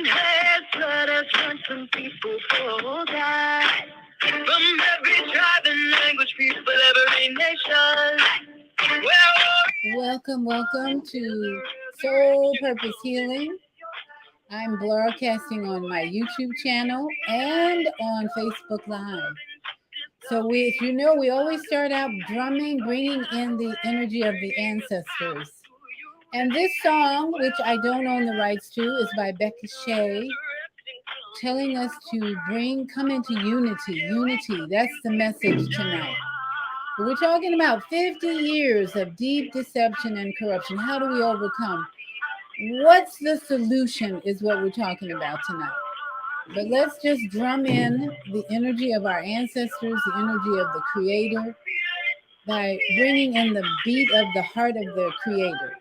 Unheard flutters when some people forgot. From every tribe and language, people, every nation. Welcome to Soul Purpose Healing. I'm broadcasting on my YouTube channel and on Facebook Live. So we always start out drumming, bringing in the energy of the ancestors. And this song, which I don't own the rights to, is by Becca Shea, telling us to come into unity. Unity, that's the message tonight. But we're talking about 50 years of deep deception and corruption. How do we overcome? What's the solution is what we're talking about tonight. But let's just drum in the energy of our ancestors, the energy of the Creator, by bringing in the beat of the heart of the Creator.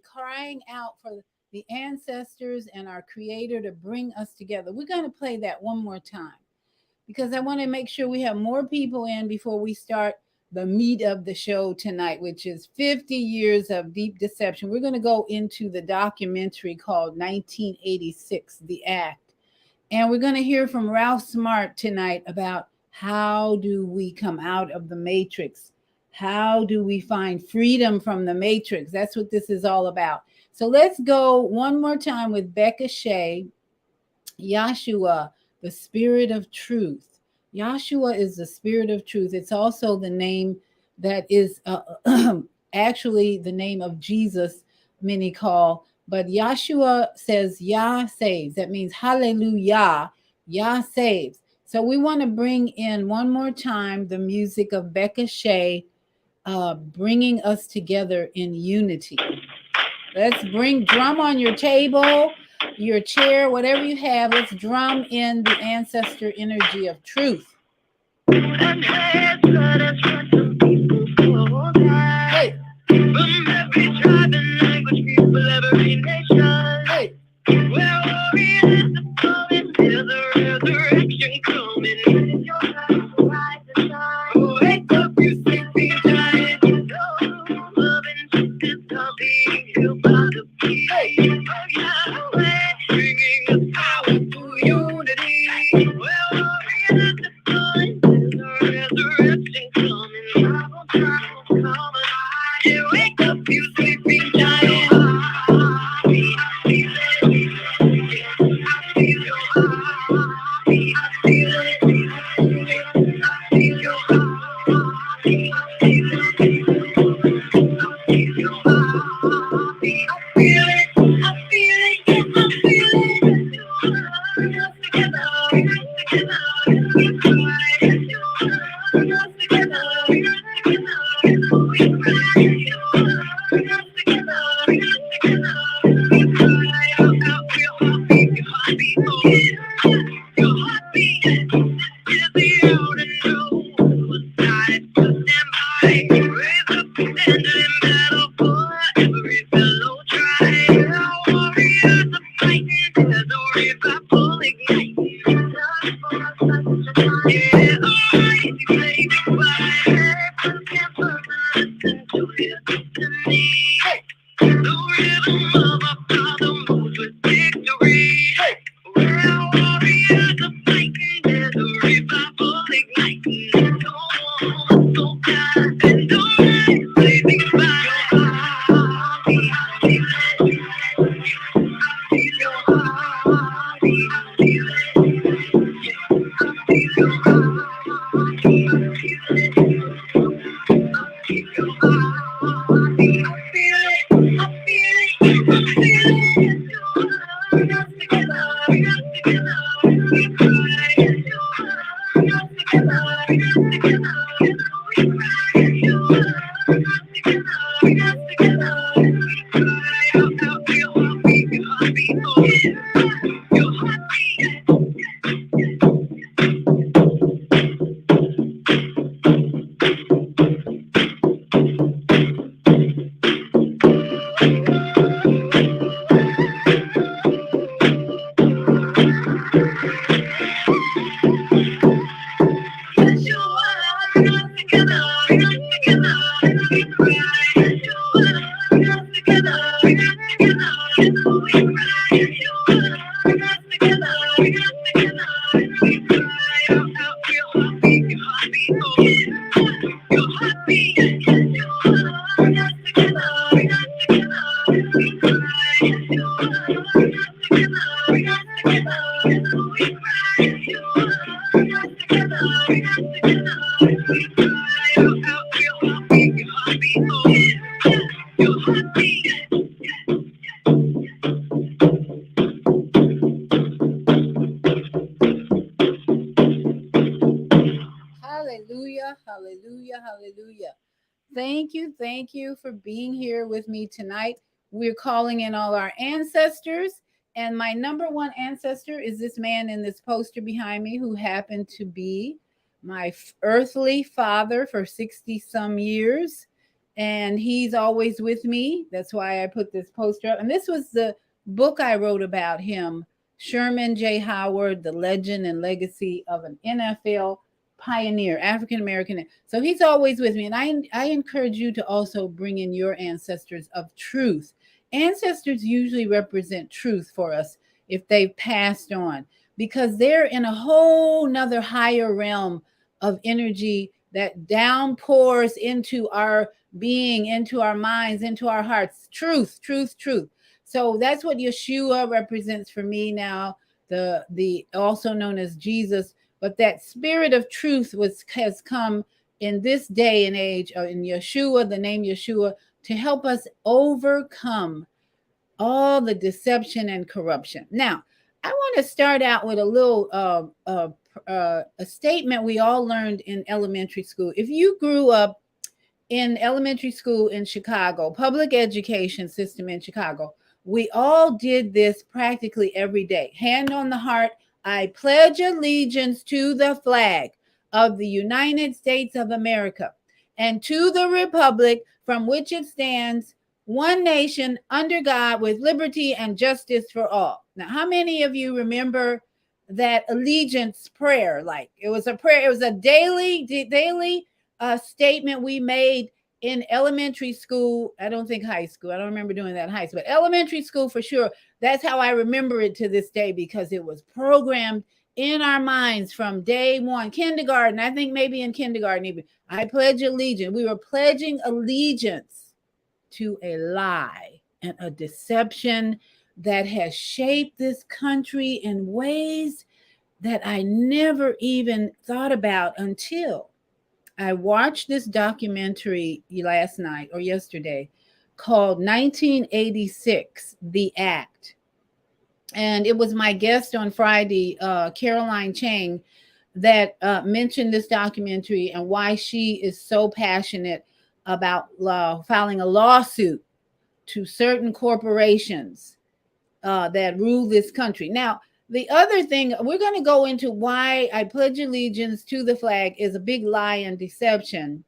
Crying out for the ancestors and our Creator to bring us together. We're going to play that one more time because I want to make sure we have more people in before we start the meat of the show tonight, which is 50 years of deep deception. We're going to go into the documentary called 1986, The Act. And we're going to hear from Ralph Smart tonight about how do we come out of the matrix. How do we find freedom from the matrix? That's what this is all about. So let's go one more time with Becca Shea, Yahshua, the Spirit of Truth. Yahshua is the Spirit of Truth. It's also the name that is actually the name of Jesus, many call. But Yahshua says Yah saves. That means hallelujah, Yah saves. So we want to bring in one more time the music of Becca Shea, bringing us together in unity. Let's drum on your table, your chair, whatever you have. Let's drum in the ancestor energy of truth. Hey. From every tribe and language, people, every nation. Hey. Where warriors are coming, there's a resurrection coming. Wake up, you sleepy giant. Wake up, you sleeping giant. Hallelujah, hallelujah, hallelujah. Thank you for being here with me tonight. We're calling in all our ancestors, and my number one ancestor is this man in this poster behind me who happened to be my earthly father for 60 some years. And he's always with me. That's why I put this poster up. And this was the book I wrote about him, Sherman J. Howard, The Legend and Legacy of an NFL Pioneer, African American. So he's always with me. And I encourage you to also bring in your ancestors of truth. Ancestors usually represent truth for us if they've passed on, because they're in a whole nother higher realm of energy that downpours into our being, into our minds, into our hearts. Truth, truth, truth. So that's what Yeshua represents for me now, the also known as Jesus. But that spirit of truth has come in this day and age, in Yeshua, the name Yeshua, to help us overcome all the deception and corruption. Now, I want to start out with a little a statement we all learned in elementary school. If you grew up in elementary school in Chicago, public education system in Chicago, we all did this practically every day. Hand on the heart, I pledge allegiance to the flag of the United States of America and to the republic from which it stands, one nation under God, with liberty and justice for all. Now, how many of you remember that allegiance prayer? Like, it was a prayer, it was a daily statement we made in elementary school. I don't think high school. I don't remember doing that in high school, but elementary school for sure. That's how I remember it to this day, because it was programmed in our minds from day one, kindergarten, I think maybe in kindergarten even, I pledge allegiance. We were pledging allegiance to a lie and a deception that has shaped this country in ways that I never even thought about until I watched this documentary last night or yesterday called 1986, The Act. And it was my guest on Friday, Caroline Chang, that mentioned this documentary and why she is so passionate about filing a lawsuit to certain corporations that rule this country. Now, the other thing, we're going to go into why I pledge allegiance to the flag is a big lie and deception.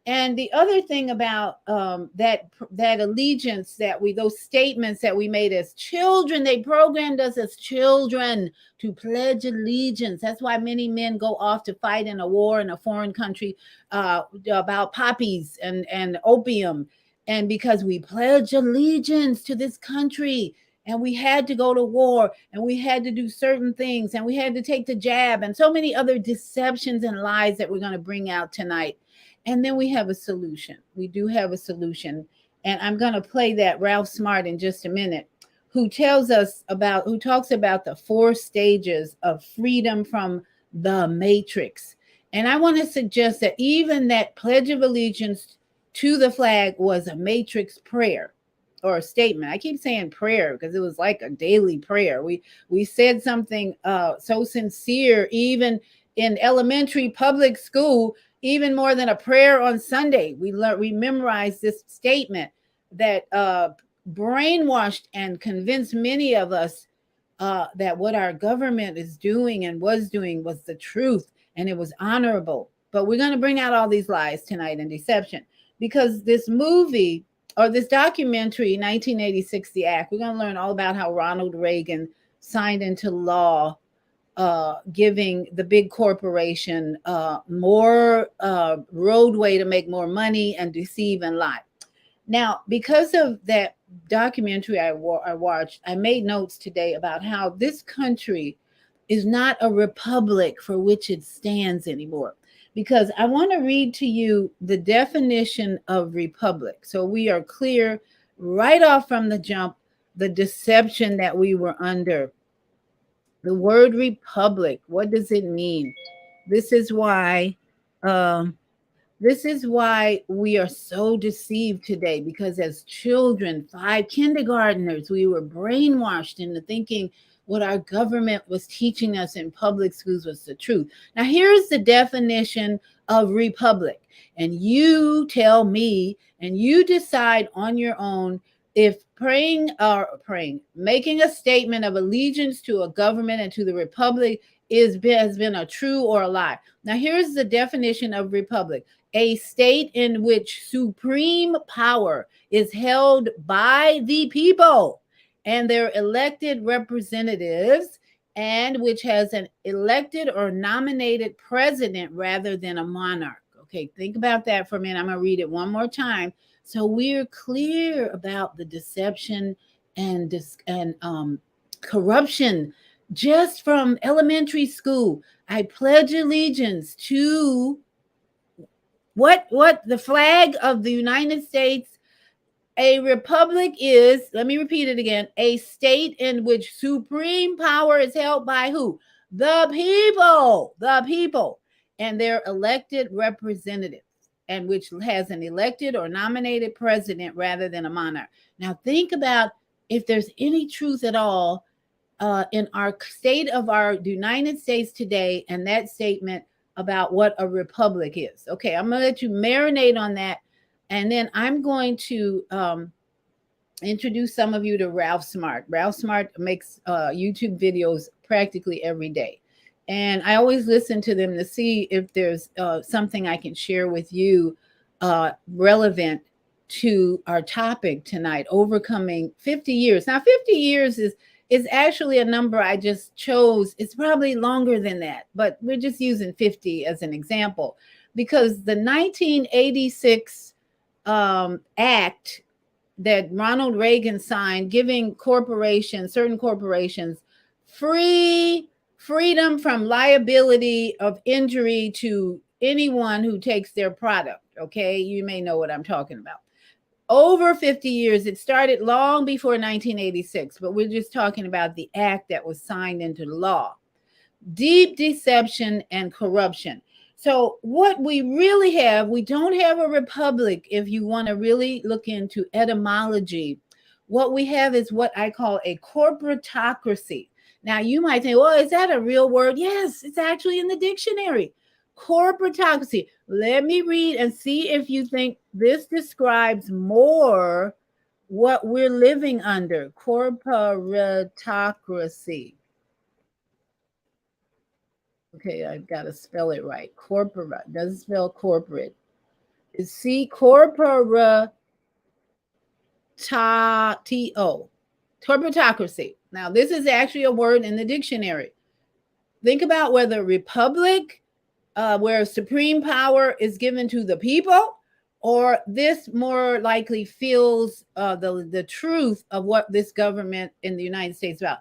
And the other thing about that allegiance that those statements that we made as children, they programmed us as children to pledge allegiance. That's why many men go off to fight in a war in a foreign country about poppies and opium. And because we pledge allegiance to this country, and we had to go to war, and we had to do certain things, and we had to take the jab, and so many other deceptions and lies that we're going to bring out tonight. And then we have a solution. We do have a solution. And I'm going to play that Ralph Smart in just a minute, who talks about the 4 stages of freedom from the matrix. And I want to suggest that even that Pledge of Allegiance to the flag was a matrix prayer or a statement. I keep saying prayer because it was like a daily prayer. We said something so sincere, even in elementary public school, even more than a prayer on Sunday. We memorized this statement that brainwashed and convinced many of us that what our government is doing and was doing was the truth and it was honorable. But we're going to bring out all these lies tonight and deception, because this movie or this documentary, 1986, The Act, we're going to learn all about how Ronald Reagan signed into law giving the big corporation more roadway to make more money and deceive and lie. Now, because of that documentary I watched, I made notes today about how this country is not a republic for which it stands anymore. Because I want to read to you the definition of republic, so we are clear right off from the jump the deception that we were under. The word republic, what does it mean? This is why we are so deceived today, because as children, 5 kindergartners, we were brainwashed into thinking what our government was teaching us in public schools was the truth. Now, here's the definition of republic. And you tell me, and you decide on your own if making a statement of allegiance to a government and to the republic has been a true or a lie. Now, here's the definition of republic: a state in which supreme power is held by the people and their elected representatives, and which has an elected or nominated president rather than a monarch. Okay, think about that for a minute. I'm going to read it one more time so we're clear about the deception and corruption just from elementary school. I pledge allegiance to what the flag of the United States. A republic is, let me repeat it again, a state in which supreme power is held by who? The people and their elected representatives, and which has an elected or nominated president rather than a monarch. Now think about if there's any truth at all in our state of our United States today and that statement about what a republic is. Okay, I'm going to let you marinate on that. And then I'm going to introduce some of you to Ralph Smart. Ralph Smart makes YouTube videos practically every day. And I always listen to them to see if there's something I can share with you relevant to our topic tonight, overcoming 50 years. Now, 50 years is actually a number I just chose. It's probably longer than that, but we're just using 50 as an example, because the 1986 act that Ronald Reagan signed, giving certain corporations free freedom from liability of injury to anyone who takes their product. Okay, you may know what I'm talking about. Over 50 years. It started long before 1986, but we're just talking about the act that was signed into law. Deep deception and corruption. So, what we really have, we don't have a republic if you want to really look into etymology. What we have is what I call a corporatocracy. Now, you might think, well, is that a real word? Yes, it's actually in the dictionary. Corporatocracy. Let me read and see if you think this describes more what we're living under. Corporatocracy. Okay, I've got to spell it right. Corporate doesn't spell corporate. It's C corpora T-O. Corporatocracy. Now, this is actually a word in the dictionary. Think about whether republic, where supreme power is given to the people, or this more likely feels the truth of what this government in the United States is about.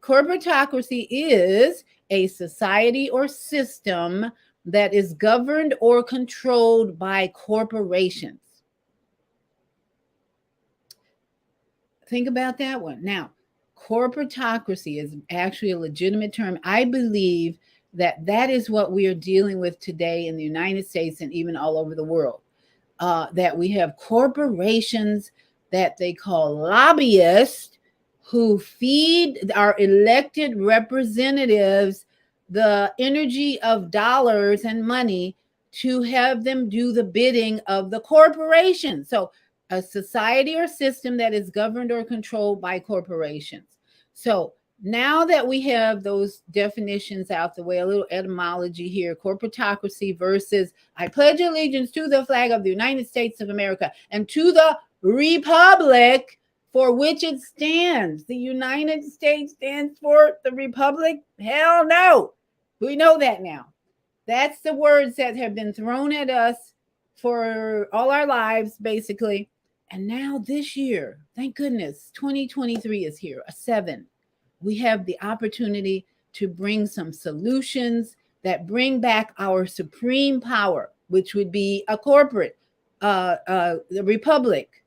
Corporatocracy is a society or system that is governed or controlled by corporations. Think about that one. Now, corporatocracy is actually a legitimate term. I believe that that is what we are dealing with today in the United States and even all over the world. That we have corporations that they call lobbyists who feed our elected representatives the energy of dollars and money to have them do the bidding of the corporation. So, a society or system that is governed or controlled by corporations. So, now that we have those definitions out the way, a little etymology here, corporatocracy versus I pledge allegiance to the flag of the United States of America and to the republic for which it stands. The United States stands for the republic? Hell no. We know that now. That's the words that have been thrown at us for all our lives, basically. And now this year, thank goodness, 2023 is here, a 7. We have the opportunity to bring some solutions that bring back our supreme power, which would be a corporate, the republic.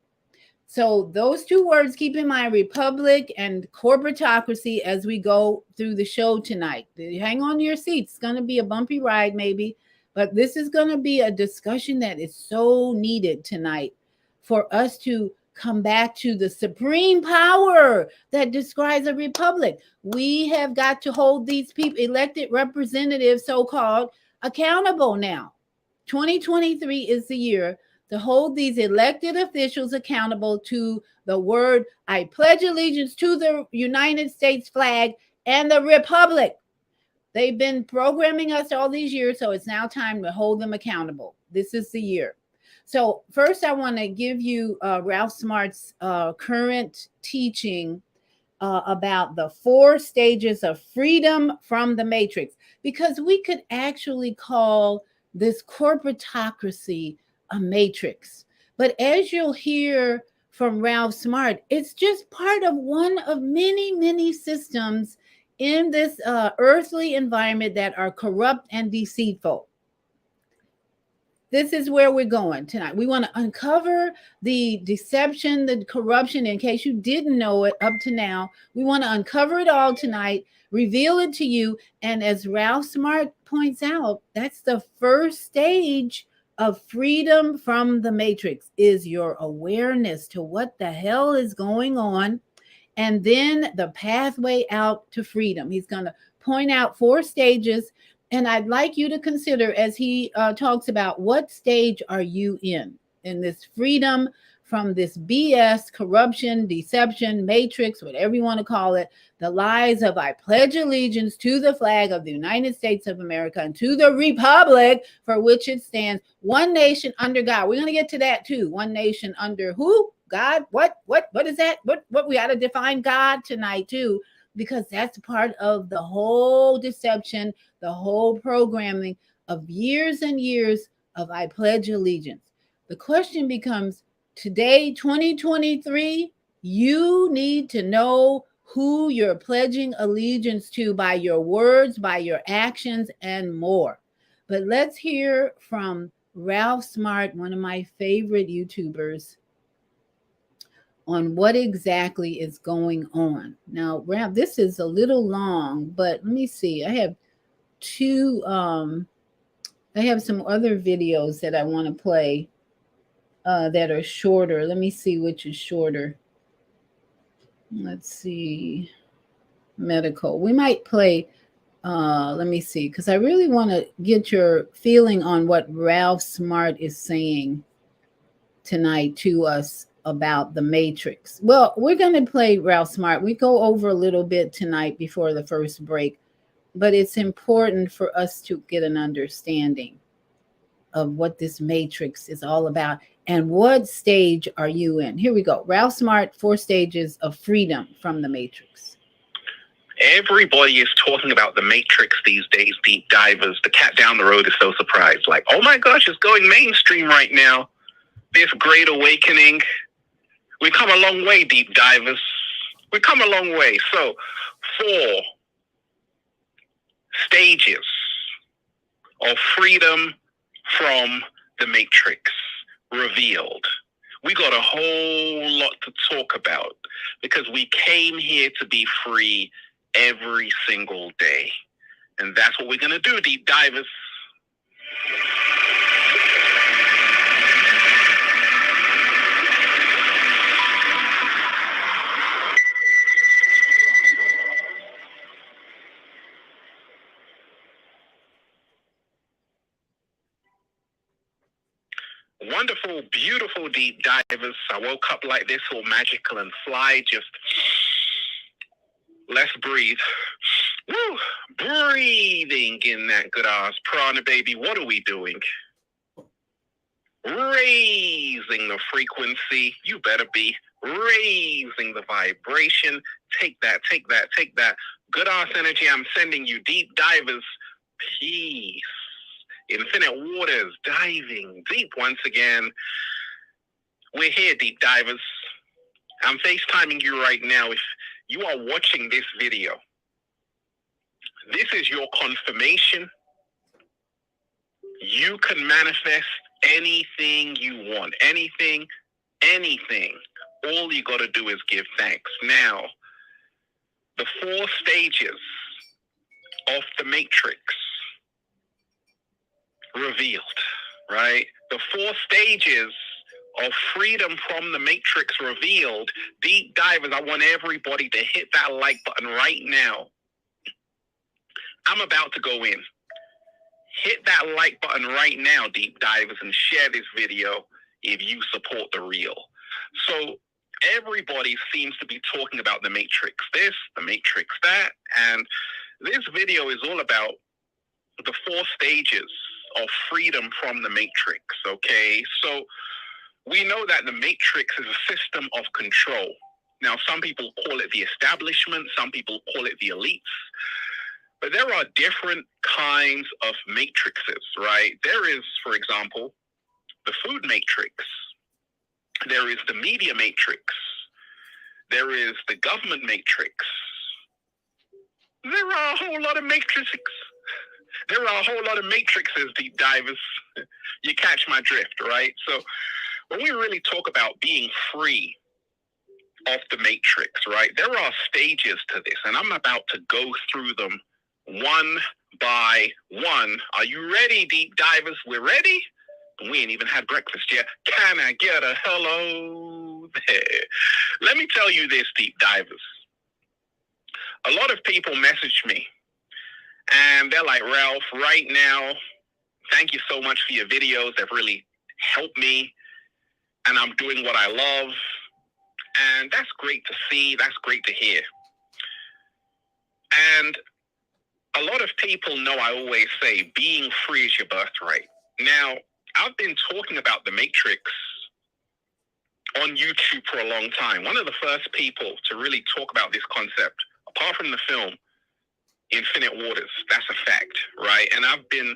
So those two words, keep in mind, republic and corporatocracy, as we go through the show tonight. Hang on to your seats. It's going to be a bumpy ride, maybe, but this is going to be a discussion that is so needed tonight for us to come back to the supreme power that describes a republic. We have got to hold these people, elected representatives, so-called, accountable now. 2023 is the year to hold these elected officials accountable to the word, I pledge allegiance to the United States flag and the republic. They've been programming us all these years, so it's now time to hold them accountable. This is the year. So first, I want to give you Ralph Smart's current teaching about the 4 stages of freedom from the matrix, because we could actually call this corporatocracy a matrix. But as you'll hear from Ralph Smart, it's just part of one of many, many systems in this earthly environment that are corrupt and deceitful. This is where we're going tonight. We want to uncover the deception, the corruption, in case you didn't know it up to now. We want to uncover it all tonight, reveal it to you. And as Ralph Smart points out, that's the first stage of freedom from the matrix, is your awareness to what the hell is going on, and then the pathway out to freedom. He's going to point out 4 stages, and I'd like you to consider, as he talks about, what stage are you in this freedom from this BS, corruption, deception, matrix, whatever you want to call it, the lies of I pledge allegiance to the flag of the United States of America and to the republic for which it stands, one nation under God. We're going to get to that too. One nation under who? God? What is that? What we got to define God tonight too, because that's part of the whole deception, the whole programming of years and years of I pledge allegiance. The question becomes, today, 2023, you need to know who you're pledging allegiance to by your words, by your actions, and more. But let's hear from Ralph Smart, one of my favorite YouTubers, on what exactly is going on. Now, Ralph, this is a little long, but let me see. Two I have some other videos that I want to play that are shorter. Let me see which is shorter. Let's see. Medical. We might play let me see, because I really want to get your feeling on what Ralph Smart is saying tonight to us about the Matrix. Well, we're going to play Ralph Smart. We go over a little bit tonight before the first break, but it's important for us to get an understanding of what this Matrix is all about and what stage are you in. Here we go. Ralph Smart, 4 stages of freedom from the Matrix. Everybody is talking about the Matrix these days, deep divers. The cat down the road is so surprised. Like, oh my gosh, it's going mainstream right now. This great awakening. We've come a long way, deep divers. We've come a long way. So, 4 stages of freedom from the Matrix revealed. We got a whole lot to talk about because we came here to be free every single day. And that's what we're going to do, deep divers. Wonderful, beautiful deep divers. I woke up like this, all magical and fly. Just let's breathe. Woo! Breathing in that good ass prana, baby. What are we doing? Raising the frequency. You better be raising the vibration. Take that, take that, take that. Good ass energy I'm sending you, deep divers. Peace. Infinite waters, diving deep once again. We're here, deep divers. I'm FaceTiming you right now. If you are watching this video, this is your confirmation. You can manifest anything you want. Anything. All you got to do is give thanks. Now, the 4 stages of the Matrix revealed, right? The 4 stages of freedom from the Matrix revealed. Deep divers, I want everybody to hit that like button right now. I'm about to go in. Hit that like button right now, deep divers, and share this video if you support the real. So everybody seems to be talking about the Matrix this, the Matrix that, and this video is all about the 4 stages of freedom from the Matrix, okay? So we know that the Matrix is a system of control. Now, some people call it the establishment, some people call it the elites, but there are different kinds of matrices, right? There is, for example, the food matrix. There is the media matrix. There is the government matrix. There are a whole lot of matrices. There are a whole lot of matrices, deep divers. You catch my drift, right? So when we really talk about being free of the matrix, right, there are stages to this, and I'm about to go through them one by one. Are you ready, deep divers? We're ready? We ain't even had breakfast yet. Can I get a hello there? Let me tell you this, deep divers. A lot of people message me, and they're like, Ralph, right now, thank you so much for your videos. They've really helped me, and I'm doing what I love. And that's great to see. That's great to hear. And a lot of people know I always say being free is your birthright. Now, I've been talking about the Matrix on YouTube for a long time. One of the first people to really talk about this concept, apart from the film, Infinite Waters. That's a fact, right? And I've been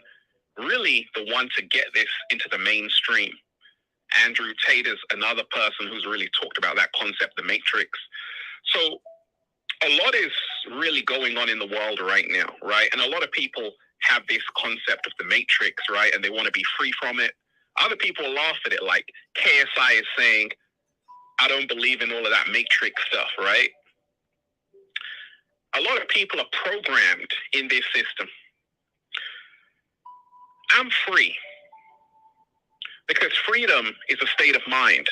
really the one to get this into the mainstream. Andrew Tate's another person who's really talked about that concept, the Matrix. So a lot is really going on in the world right now, right? And a lot of people have this concept of the Matrix, right? And they want to be free from it. Other people laugh at it, like KSI is saying, I don't believe in all of that Matrix stuff, right? A lot of people are programmed in this system. I'm free because freedom is a state of mind.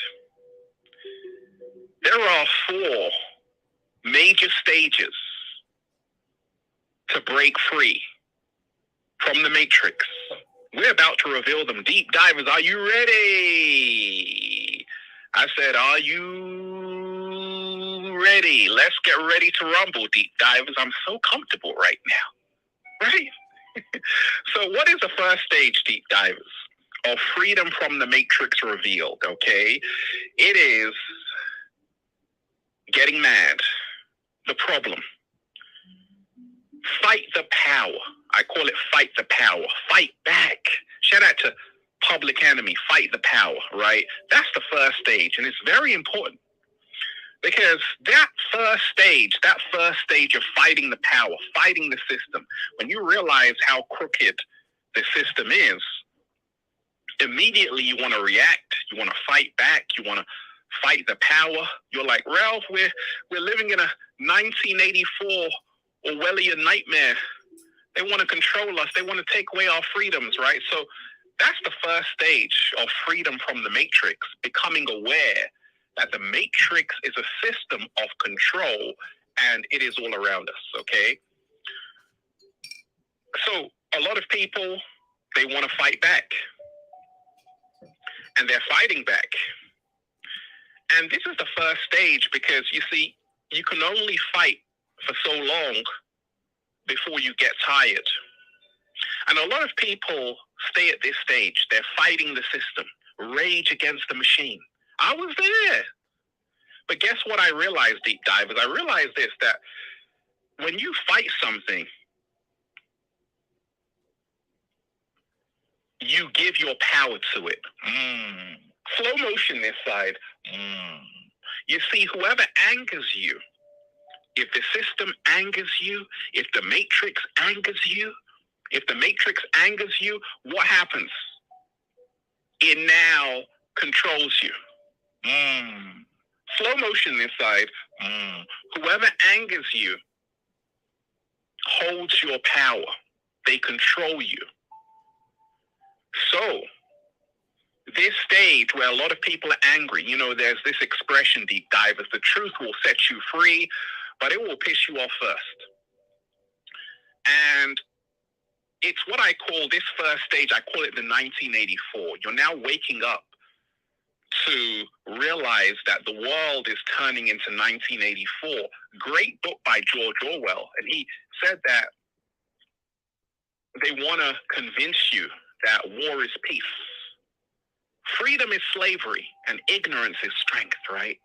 There are 4 major stages to break free from the Matrix. We're about to reveal them. Deep divers, are you ready? I said, are you ready? Let's get ready to rumble, deep divers. I'm so comfortable right now, right? So what is the first stage, deep divers, of freedom from the Matrix revealed, okay? It is getting mad. The problem. Fight the power. I call it fight the power. Fight back. Shout out to Public Enemy. Fight the power, right? That's the first stage, and it's very important because that first stage of fighting the power, fighting the system, when you realize how crooked the system is, immediately you want to react, you want to fight back, you want to fight the power. You're like, Ralph, we're living in a 1984 Orwellian nightmare. They want to control us. They want to take away our freedoms, right? So that's the first stage of freedom from the Matrix, becoming aware that the Matrix is a system of control and it is all around us, okay? So a lot of people, they want to fight back. And they're fighting back. And this is the first stage because, you see, you can only fight for so long before you get tired. And a lot of people stay at this stage. They're fighting the system, rage against the machine. I was there. But guess what I realized, deep divers? I realized this, that when you fight something, you give your power to it. Slow motion this side. You see, whoever angers you, if the system angers you, if the Matrix angers you, what happens? It now controls you. Slow motion this side. Whoever angers you holds your power. They control you. So, this stage where a lot of people are angry, you know, there's this expression, deep divers, the truth will set you free, but it will piss you off first. And it's what I call this first stage, I call it the 1984. You're now waking up to realize that the world is turning into 1984. Great book by George Orwell. And he said that they want to convince you that war is peace. Freedom is slavery and ignorance is strength, right?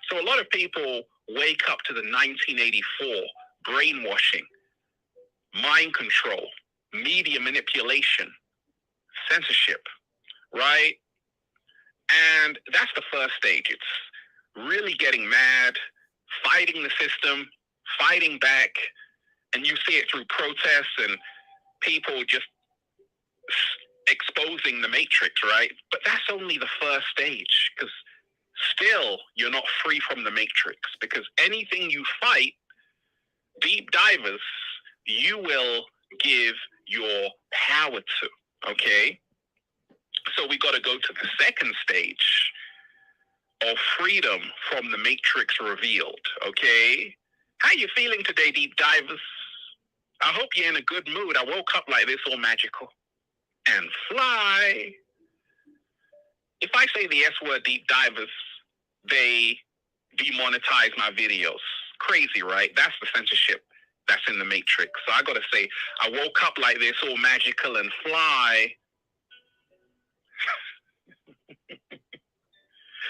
So a lot of people wake up to the 1984 brainwashing, mind control, media manipulation, censorship, right? And that's the first stage. It's really getting mad, fighting the system, fighting back, and you see it through protests and people just exposing the Matrix, right? But that's only the first stage, because still you're not free from the Matrix, because anything you fight, deep divers, you will give your power to, okay? So we got to go to the second stage of freedom from the Matrix revealed, okay? How you feeling today, deep divers? I hope you're in a good mood. I woke up like this, all magical. And fly. If I say the S word, deep divers, they demonetize my videos. Crazy, right? That's the censorship that's in the Matrix. So I gotta say, I woke up like this, all magical and fly.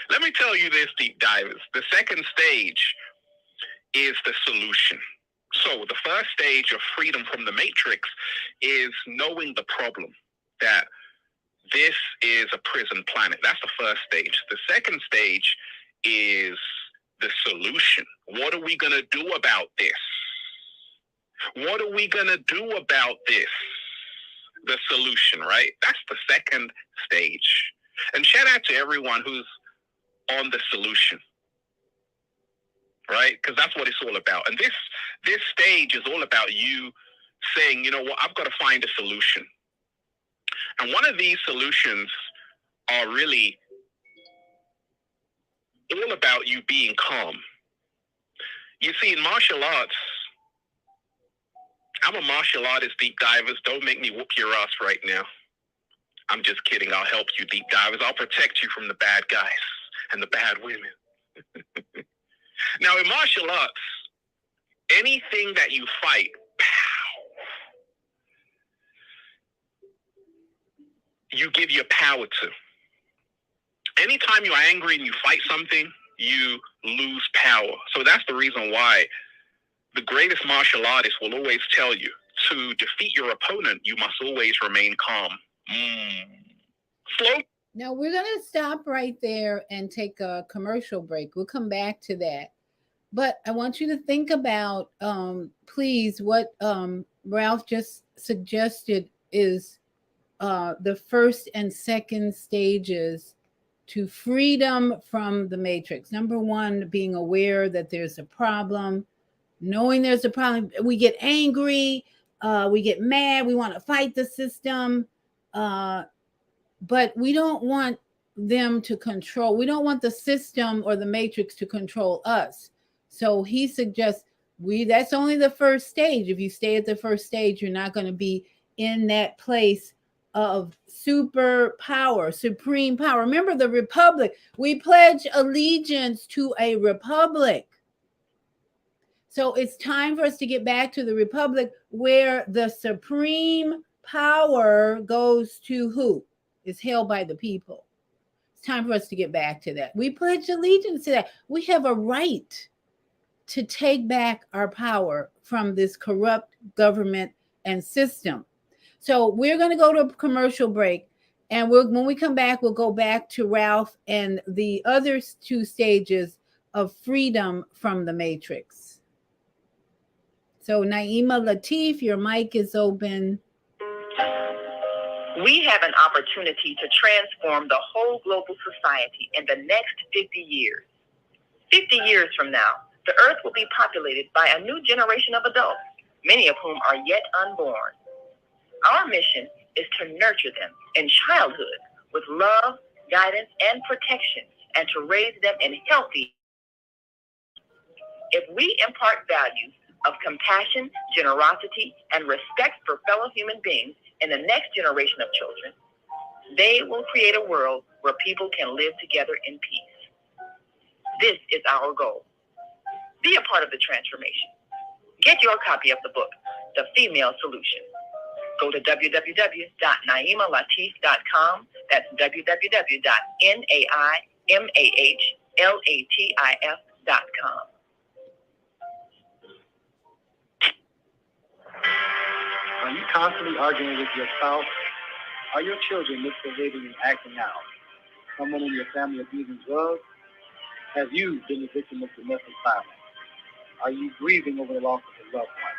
Let me tell you this, deep divers. The second stage is the solution. So the first stage of freedom from the Matrix is knowing the problem, that this is a prison planet. That's the first stage. The second stage is the solution. What are we going to do about this? What are we going to do about this? The solution, right? That's the second stage. And shout out to everyone who's on the solution, right? Because that's what it's all about. And this stage is all about you saying, you know what, I've got to find a solution. And one of these solutions are really all about you being calm. You see, in martial arts, I'm a martial artist, deep divers. Don't make me whoop your ass right now. I'm just kidding. I'll help you, deep divers. I'll protect you from the bad guys and the bad women. Now, in martial arts, anything that you fight, you give your power to. Anytime you're angry and you fight something, you lose power. So that's the reason why the greatest martial artist will always tell you to defeat your opponent, you must always remain calm. Slow. Now we're going to stop right there and take a commercial break. We'll come back to that. But I want you to think about, please, what Ralph just suggested is the first and second stages to freedom from the matrix. Number one, being aware that there's a problem, knowing there's a problem. We get angry, we get mad, we want to fight the system, but we don't want them to control. We don't want the system or the matrix to control us. So he suggests that's only the first stage. If you stay at the first stage, you're not going to be in that place of super power, supreme power. Remember the republic. We pledge allegiance to a republic. So it's time for us to get back to the republic where the supreme power goes to who? Is held by the people. It's time for us to get back to that. We pledge allegiance to that. We have a right to take back our power from this corrupt government and system. So we're going to go to a commercial break. And when we come back, we'll go back to Ralph and the other two stages of freedom from the matrix. So Naima Latif, your mic is open. We have an opportunity to transform the whole global society in the next 50 years. 50 years from now, the earth will be populated by a new generation of adults, many of whom are yet unborn. Our mission is to nurture them in childhood with love, guidance, and protection, and to raise them in healthy. If we impart values of compassion, generosity, and respect for fellow human beings in the next generation of children, they will create a world where people can live together in peace. This is our goal. Be a part of the transformation. Get your copy of the book, The Female Solution. Go to www.naimalatif.com. That's www.naimalatif.com. Are you constantly arguing with your spouse? Are your children misbehaving and acting out? Someone in your family abusing drugs? Have you been a victim of domestic violence? Are you grieving over the loss of a loved one?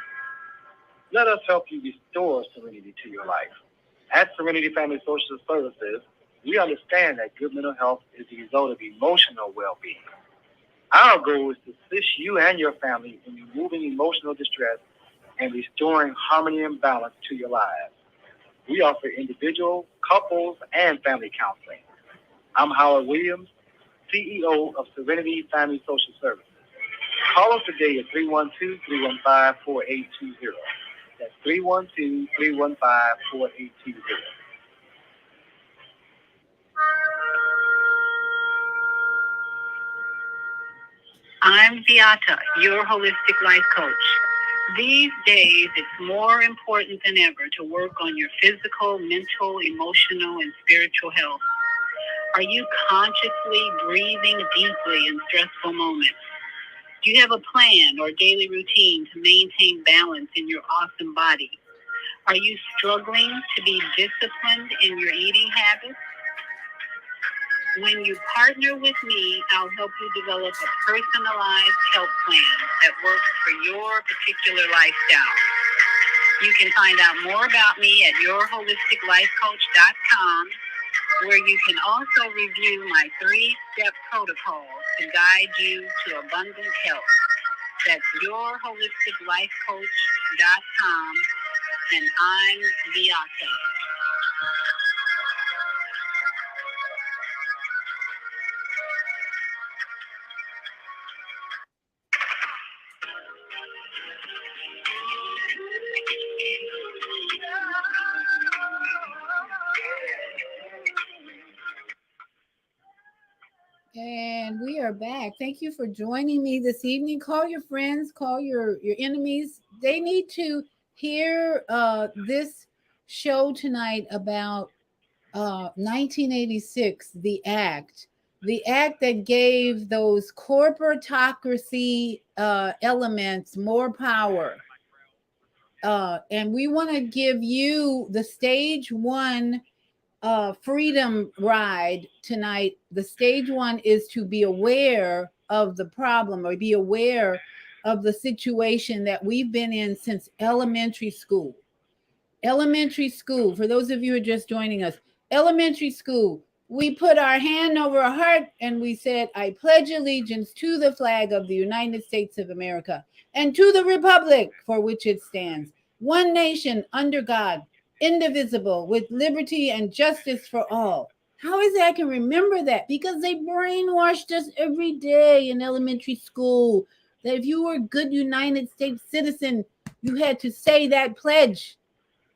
Let us help you restore serenity to your life. At Serenity Family Social Services, we understand that good mental health is the result of emotional well-being. Our goal is to assist you and your family in removing emotional distress and restoring harmony and balance to your lives. We offer individual, couples, and family counseling. I'm Howard Williams, CEO of Serenity Family Social Services. Call us today at 312-315-4820. That's 312-315-4820. I'm Beata, your holistic life coach. These days, it's more important than ever to work on your physical, mental, emotional, and spiritual health. Are you consciously breathing deeply in stressful moments? Do you have a plan or daily routine to maintain balance in your awesome body? Are you struggling to be disciplined in your eating habits? When you partner with me, I'll help you develop a personalized health plan that works for your particular lifestyle. You can find out more about me at yourholisticlifecoach.com, where you can also review my 3-step protocol to guide you to abundant health. That's yourholisticlifecoach.com, and I'm Beata. And we are back. Thank you for joining me this evening. Call your friends, call your enemies. They need to hear this show tonight about 1986, the act that gave those corporatocracy elements more power. And we want to give you the stage one freedom ride tonight. The stage one is to be aware of the problem or be aware of the situation that we've been in since elementary school. Elementary school, for those of you who are just joining us, elementary school, we put our hand over our heart and we said, I pledge allegiance to the flag of the United States of America and to the republic for which it stands, one nation under God, indivisible, with liberty and justice for all. How is it I can remember that? Because they brainwashed us every day in elementary school that if you were a good United States citizen, you had to say that pledge.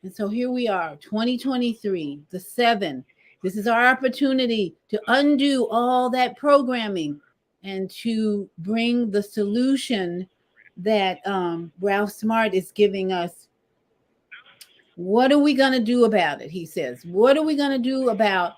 And so here we are, 2023, the 7. This is our opportunity to undo all that programming and to bring the solution that Ralph Smart is giving us. What are we going to do about it? He says, what are we going to do about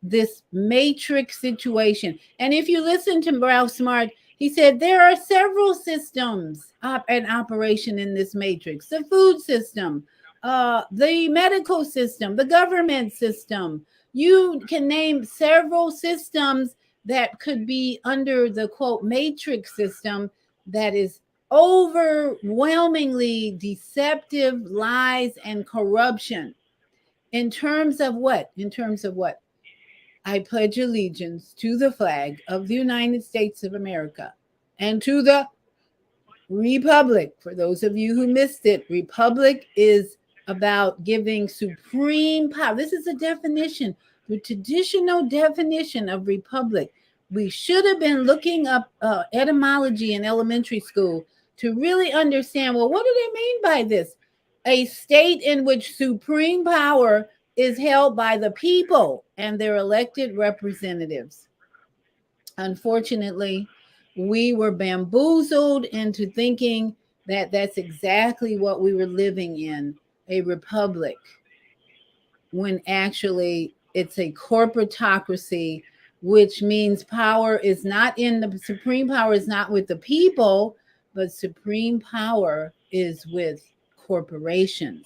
this matrix situation? And if you listen to Ralph Smart, he said there are several systems in operation in this matrix. The food system, the medical system, the government system. You can name several systems that could be under the quote matrix system that is overwhelmingly deceptive, lies, and corruption. In terms of what? I pledge allegiance to the flag of the United States of America and to the republic. For those of you who missed it, republic is about giving supreme power. This is a definition, the traditional definition of republic. We should have been looking up etymology in elementary school to really understand, well, what do they mean by this? A state in which supreme power is held by the people and their elected representatives. Unfortunately, we were bamboozled into thinking that that's exactly what we were living in, a republic, when actually it's a corporatocracy, which means power is not in the supreme power is not with the people, but supreme power is with corporations.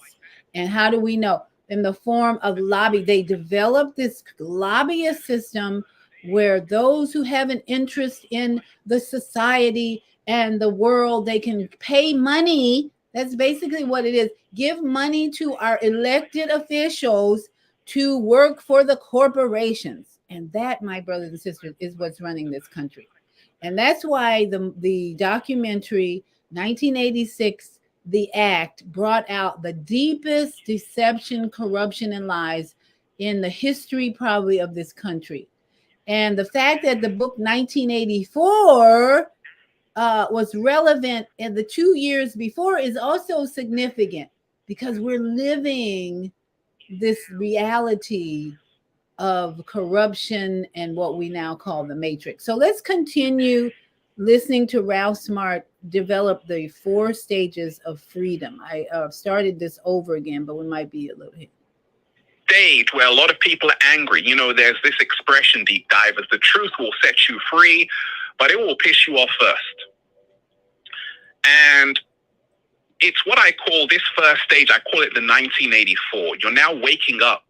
And how do we know? In the form of lobby. They developed this lobbyist system where those who have an interest in the society and the world, they can pay money. That's basically what it is. Give money to our elected officials to work for the corporations. And that, my brothers and sisters, is what's running this country. And that's why the documentary 1986, The Act, brought out the deepest deception, corruption, and lies in the history probably of this country. And the fact that the book 1984 was relevant in the 2 years before is also significant, because we're living this reality of corruption and what we now call the matrix. So let's continue listening to Ralph Smart develop the 4 stages of freedom. I started this over again, but we might be a little hit. Stage where a lot of people are angry. You know, there's this expression, deep divers, the truth will set you free, but it will piss you off first. And it's what I call this first stage, I call it the 1984. You're now waking up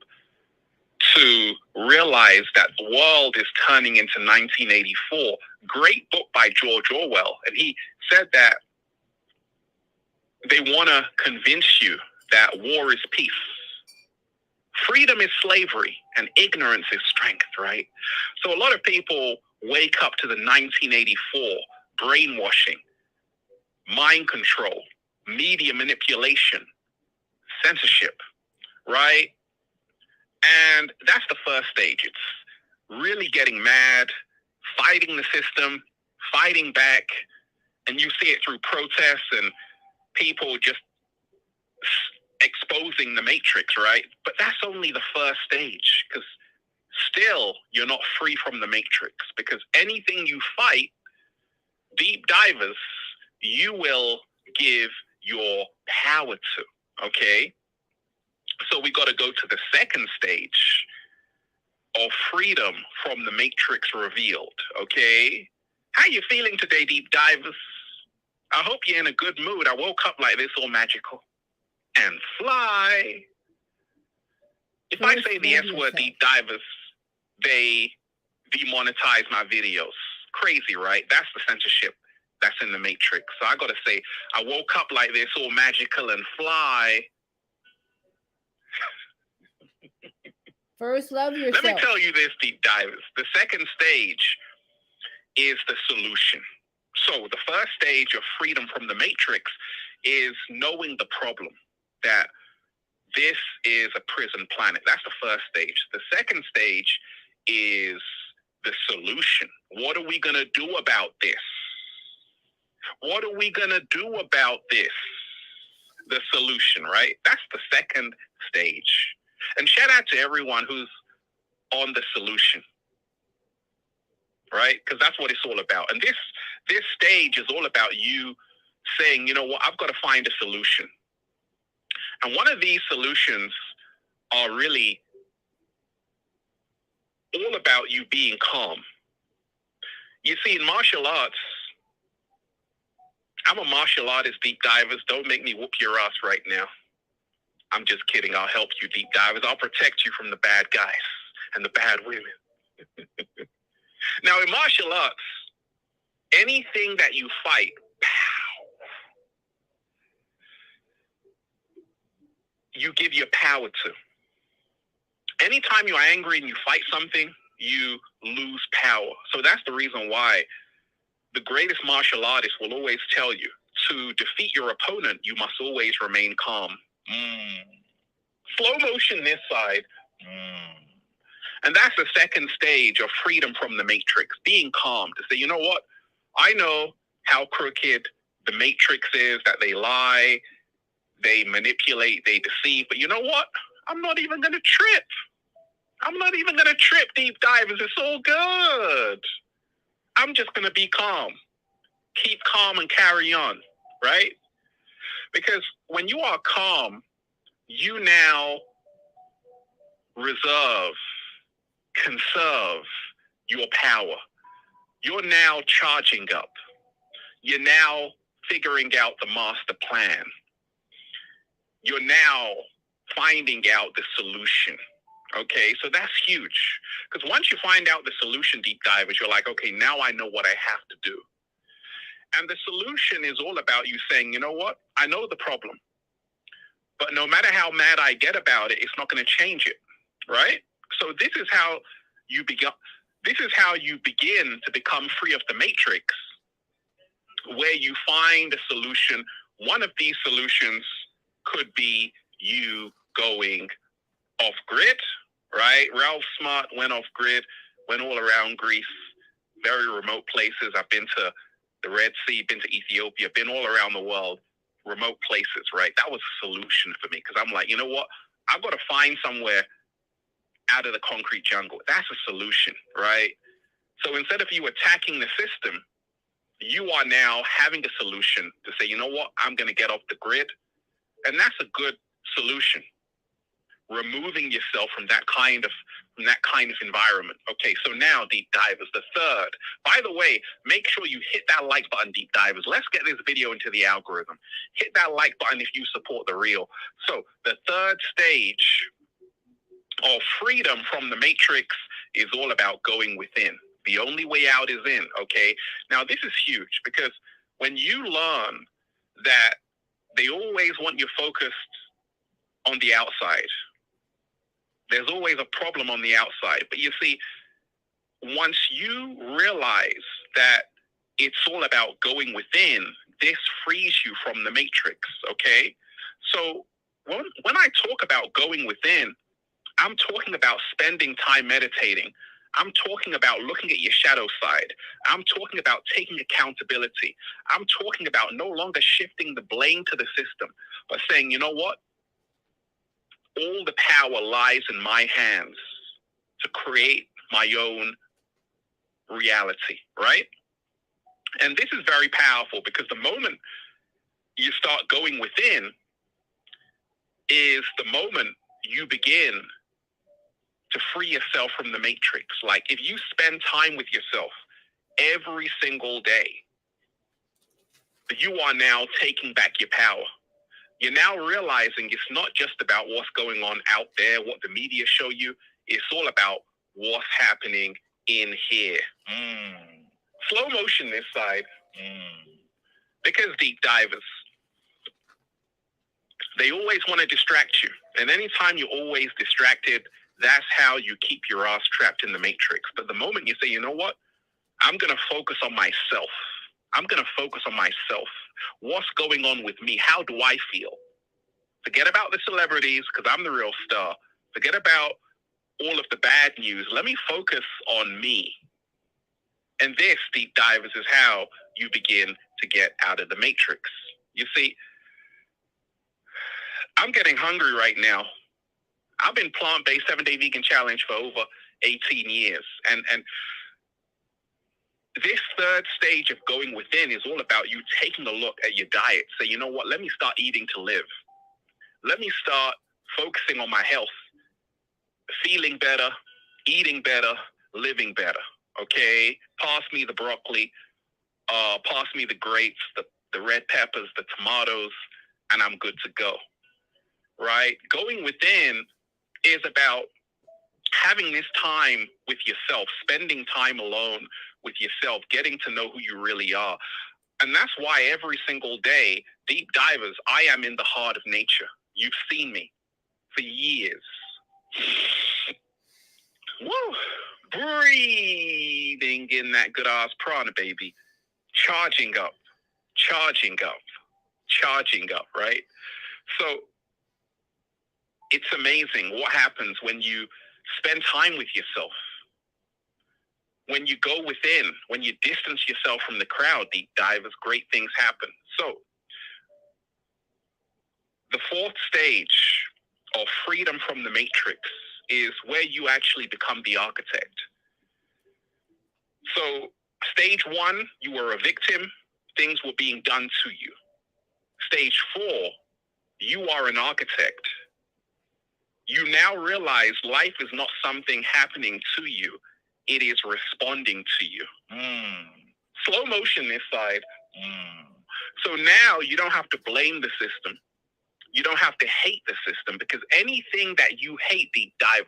to realize that the world is turning into 1984. Great book by George Orwell. And he said that they want to convince you that war is peace. Freedom is slavery and ignorance is strength, right? So a lot of people wake up to the 1984 brainwashing, mind control, media manipulation, censorship, right? And that's the first stage. It's really getting mad, fighting the system, fighting back, and you see it through protests and people just exposing the matrix, right? But that's only the first stage, because still you're not free from the matrix, because anything you fight, deep divers, you will give your power to, okay? So we got to go to the second stage of freedom from the matrix revealed, okay? How you feeling today, deep divers? I hope you're in a good mood. I woke up like this, all magical. And fly. If I say the S word, deep divers, they demonetize my videos. Crazy, right? That's the censorship that's in the matrix. So I gotta say, I woke up like this, all magical and fly. First, love yourself. Let me tell you this, deep divers. The second stage is the solution. So the first stage of freedom from the matrix is knowing the problem, that this is a prison planet. That's the first stage. The second stage is the solution. What are we going to do about this? What are we going to do about this? The solution, right? That's the second stage. And shout out to everyone who's on the solution, right? Because that's what it's all about. And this stage is all about you saying, you know what, I've got to find a solution. And one of these solutions are really all about you being calm. You see, in martial arts, I'm a martial artist, deep divers. Don't make me whoop your ass right now. I'm just kidding. I'll help you, deep divers. I'll protect you from the bad guys and the bad women. Now, in martial arts, anything that you fight, you give your power to. Anytime you're angry and you fight something, you lose power. So that's the reason why the greatest martial artist will always tell you, to defeat your opponent, you must always remain calm. Slow motion this side. And that's the second stage of freedom from the matrix, being calm, to say, you know what? I know how crooked the matrix is, that they lie, they manipulate, they deceive, but you know what? I'm not even going to trip. I'm not even going to trip, deep divers. It's all good. I'm just going to be calm. Keep calm and carry on, right? Because when you are calm, you now conserve your power. You're now charging up. You're now figuring out the master plan. You're now finding out the solution. Okay, so that's huge. Because once you find out the solution, deep divers, you're like, okay, now I know what I have to do. And the solution is all about you saying, you know what? I know the problem. But no matter how mad I get about it, it's not going to change it, right? So this is how you begin to become free of the matrix, where you find a solution. One of these solutions could be you going off grid, right? Ralph Smart went off grid, went all around Greece, very remote places. I've been to the Red Sea, been to Ethiopia, been all around the world, remote places, right? That was a solution for me, because I'm like, you know what? I've got to find somewhere out of the concrete jungle. That's a solution, right? So instead of you attacking the system, you are now having a solution to say, you know what? I'm going to get off the grid. And that's a good solution. Removing yourself from that kind of environment. Okay, so now, deep divers, the third. By the way, make sure you hit that like button, deep divers. Let's get this video into the algorithm. Hit that like button if you support the real. So the third stage of freedom from the matrix is all about going within. The only way out is in, okay? Now, this is huge because when you learn that they always want you focused on the outside, there's always a problem on the outside. But you see, once you realize that it's all about going within, this frees you from the matrix, okay? So when I talk about going within, I'm talking about spending time meditating. I'm talking about looking at your shadow side. I'm talking about taking accountability. I'm talking about no longer shifting the blame to the system, but saying, you know what? All the power lies in my hands to create my own reality, right? And this is very powerful because the moment you start going within is the moment you begin to free yourself from the matrix. Like if you spend time with yourself every single day, you are now taking back your power. You're now realizing it's not just about what's going on out there, what the media show you. It's all about what's happening in here. Slow motion this side. Because deep divers, they always want to distract you. And anytime you're always distracted, that's how you keep your ass trapped in the matrix. But the moment you say, you know what? I'm going to focus on myself. I'm going to focus on myself. What's going on with me? How do I feel? Forget about the celebrities because I'm the real star. Forget about all of the bad news. Let me focus on me. And this, deep divers, is how you begin to get out of the matrix. You see, I'm getting hungry right now. I've been plant-based 7-day vegan challenge for over 18 years. And this third stage of going within is all about you taking a look at your diet. Say, you know what? Let me start eating to live. Let me start focusing on my health, feeling better, eating better, living better. Okay? Pass me the broccoli, pass me the grapes, the red peppers, the tomatoes, and I'm good to go. Right? Going within is about having this time with yourself, spending time alone with yourself, getting to know who you really are. And that's why every single day, deep divers, I am in the heart of nature. You've seen me for years. Woo! Breathing in that good ass prana, baby. Charging up, charging up, charging up, right? So it's amazing what happens when you spend time with yourself. When you go within, when you distance yourself from the crowd, deep divers, great things happen. So the fourth stage of freedom from the matrix is where you actually become the architect. So stage 1, you were a victim. Things were being done to you. Stage 4, you are an architect. You now realize life is not something happening to you. It is responding to you. Slow motion this side. So now you don't have to blame the system. You don't have to hate the system because anything that you hate, deep divers,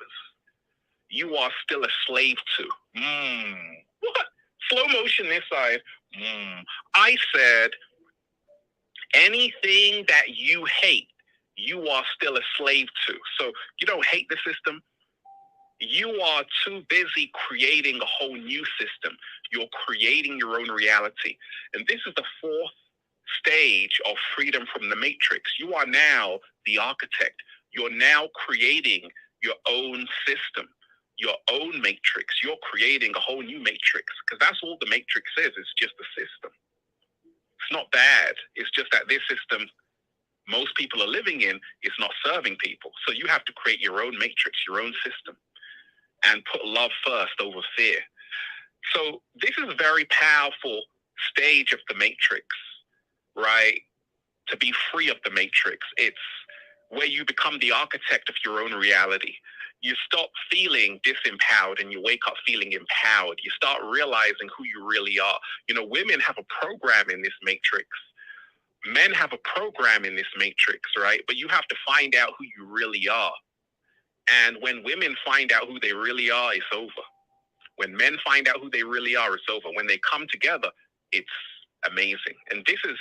you are still a slave to. What? Slow motion this side. I said anything that you hate, you are still a slave to. So you don't hate the system. You are too busy creating a whole new system. You're creating your own reality. And this is the fourth stage of freedom from the matrix. You are now the architect. You're now creating your own system, your own matrix. You're creating a whole new matrix because that's all the matrix is. It's just a system. It's not bad. It's just that this system most people are living in is not serving people. So you have to create your own matrix, your own system, and put love first over fear. So this is a very powerful stage of the matrix, right? To be free of the matrix. It's where you become the architect of your own reality. You stop feeling disempowered and you wake up feeling empowered. You start realizing who you really are. You know, women have a program in this matrix. Men have a program in this matrix, right? But you have to find out who you really are. And when women find out who they really are, it's over. When men find out who they really are, it's over. When they come together, it's amazing. And this is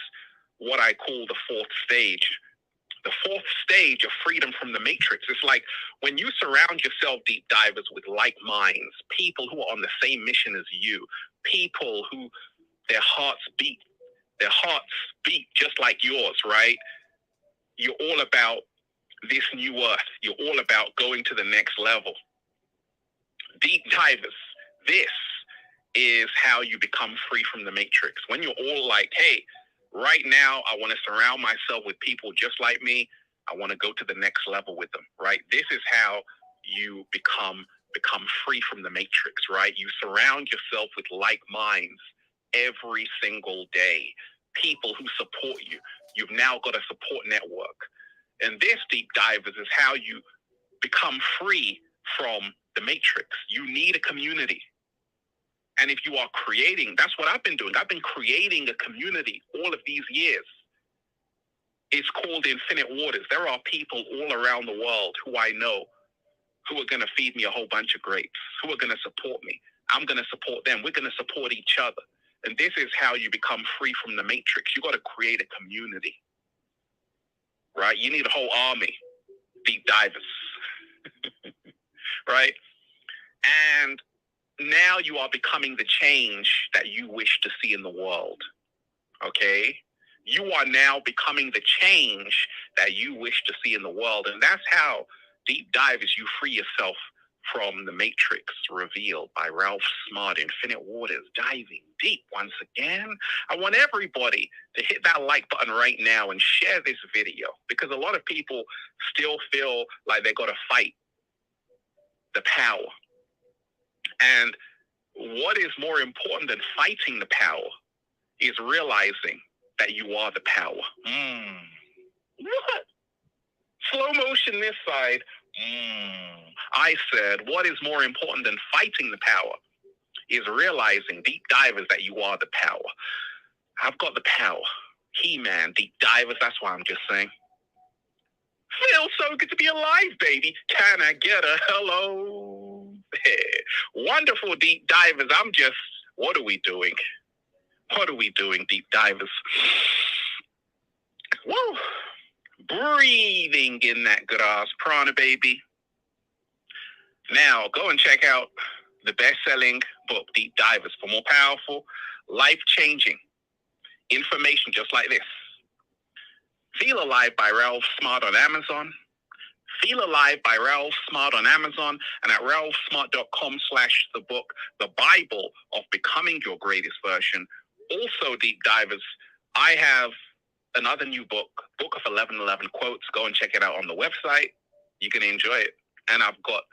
what I call the fourth stage. The fourth stage of freedom from the matrix. It's like when you surround yourself, deep divers, with like minds, people who are on the same mission as you, people who their hearts beat just like yours, right? You're all about this new earth. You're all about going to the next level. Deep divers, this is how you become free from the matrix. When you're all like, hey, right now, I want to surround myself with people just like me. I want to go to the next level with them, right? This is how you become free from the matrix, right? You surround yourself with like minds every single day, people who support you. You've now got a support network. And this, deep divers, is how you become free from the matrix. You need a community. And if you are creating, that's what I've been doing. I've been creating a community all of these years. It's called Infinite Waters. There are people all around the world who I know who are going to feed me a whole bunch of grapes, who are going to support me. I'm going to support them. We're going to support each other. And this is how you become free from the matrix. You got to create a community, right? You need a whole army, deep divers, right? And now you are becoming the change that you wish to see in the world, okay? You are now becoming the change that you wish to see in the world. And that's how, deep divers, you free yourself from the matrix. Revealed by Ralph Smart. Infinite Waters, diving deep once again. I want everybody to hit that like button right now and share this video, because a lot of people still feel like they got to fight the power. And what is more important than fighting the power is realizing that you are the power. What? Slow motion this side. I said, what is more important than fighting the power is realizing, deep divers, that you are the power. I've got the power. He-Man, deep divers, that's why I'm just saying. Feels so good to be alive, baby. Can I get a hello? Wonderful, deep divers. What are we doing? What are we doing, deep divers? Woo! Breathing in that good ass prana, baby. Now, go and check out the best-selling book, Deep Divers, for more powerful, life-changing information just like this. Feel Alive by Ralph Smart on Amazon. Feel Alive by Ralph Smart on Amazon, and at ralphsmart.com/the book, The Bible of Becoming Your Greatest Version. Also, deep divers, I have another new book, Book of 1111 Quotes. Go and check it out on the website. You're going to enjoy it. And I've got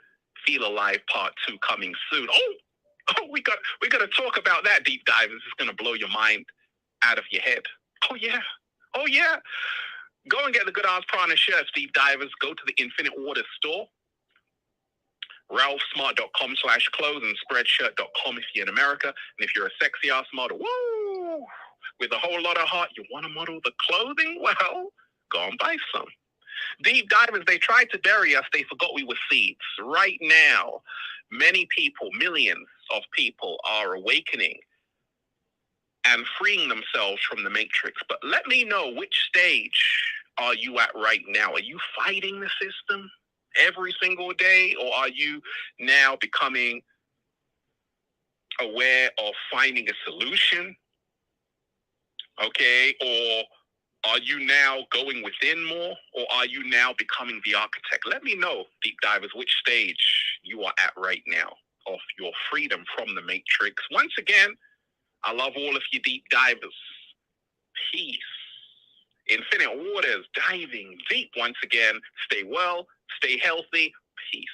Feel Alive Part 2 coming soon. Oh, we got to talk about that, deep divers. It's going to blow your mind out of your head. Oh, yeah. Go and get the Good Ass Prana shirts, deep divers. Go to the Infinite Waters store, ralphsmart.com/clothes, and spreadshirt.com if you're in America. And if you're a sexy ass model, woo, with a whole lot of heart, you want to model the clothing? Well, go and buy some. Deep divers, they tried to bury us. They forgot we were seeds. Right now, many people, millions of people, are awakening and freeing themselves from the matrix. But let me know, which stage are you at right now? Are you fighting the system every single day, or are you now becoming aware of finding a solution? Okay, or are you now going within more, or are you now becoming the architect? Let me know, deep divers, which stage you are at right now of your freedom from the matrix. Once again, I love all of you, deep divers. Peace. Infinite Waters, diving deep once again. Stay well, stay healthy. Peace.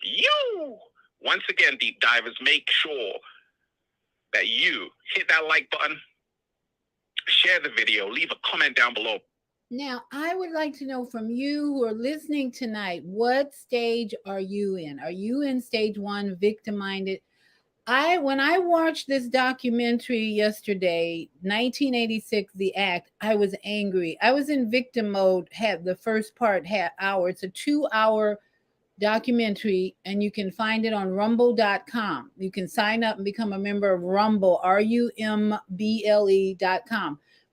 You, once again, deep divers, make sure that you hit that like button, share the video, leave a comment down below. Now, I would like to know from you who are listening tonight, what stage are you in? Are you in stage 1, victim-minded? When I watched this documentary yesterday, 1986, The Act, I was angry. I was in victim mode, had the first part, hour. It's a 2-hour documentary, and you can find it on rumble.com. You can sign up and become a member of Rumble, RUMBLE.com.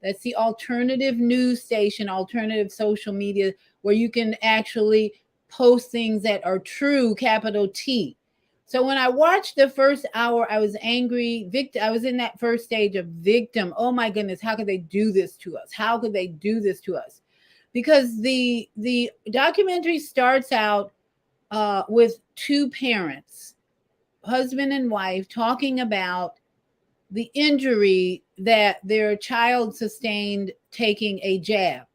That's the alternative news station, alternative social media, where you can actually post things that are true, capital T. So when I watched the first hour, I was angry. I was in that first stage of victim. Oh my goodness, how could they do this to us? How could they do this to us? Because the documentary starts out with two parents, husband and wife, talking about the injury that their child sustained taking a jab.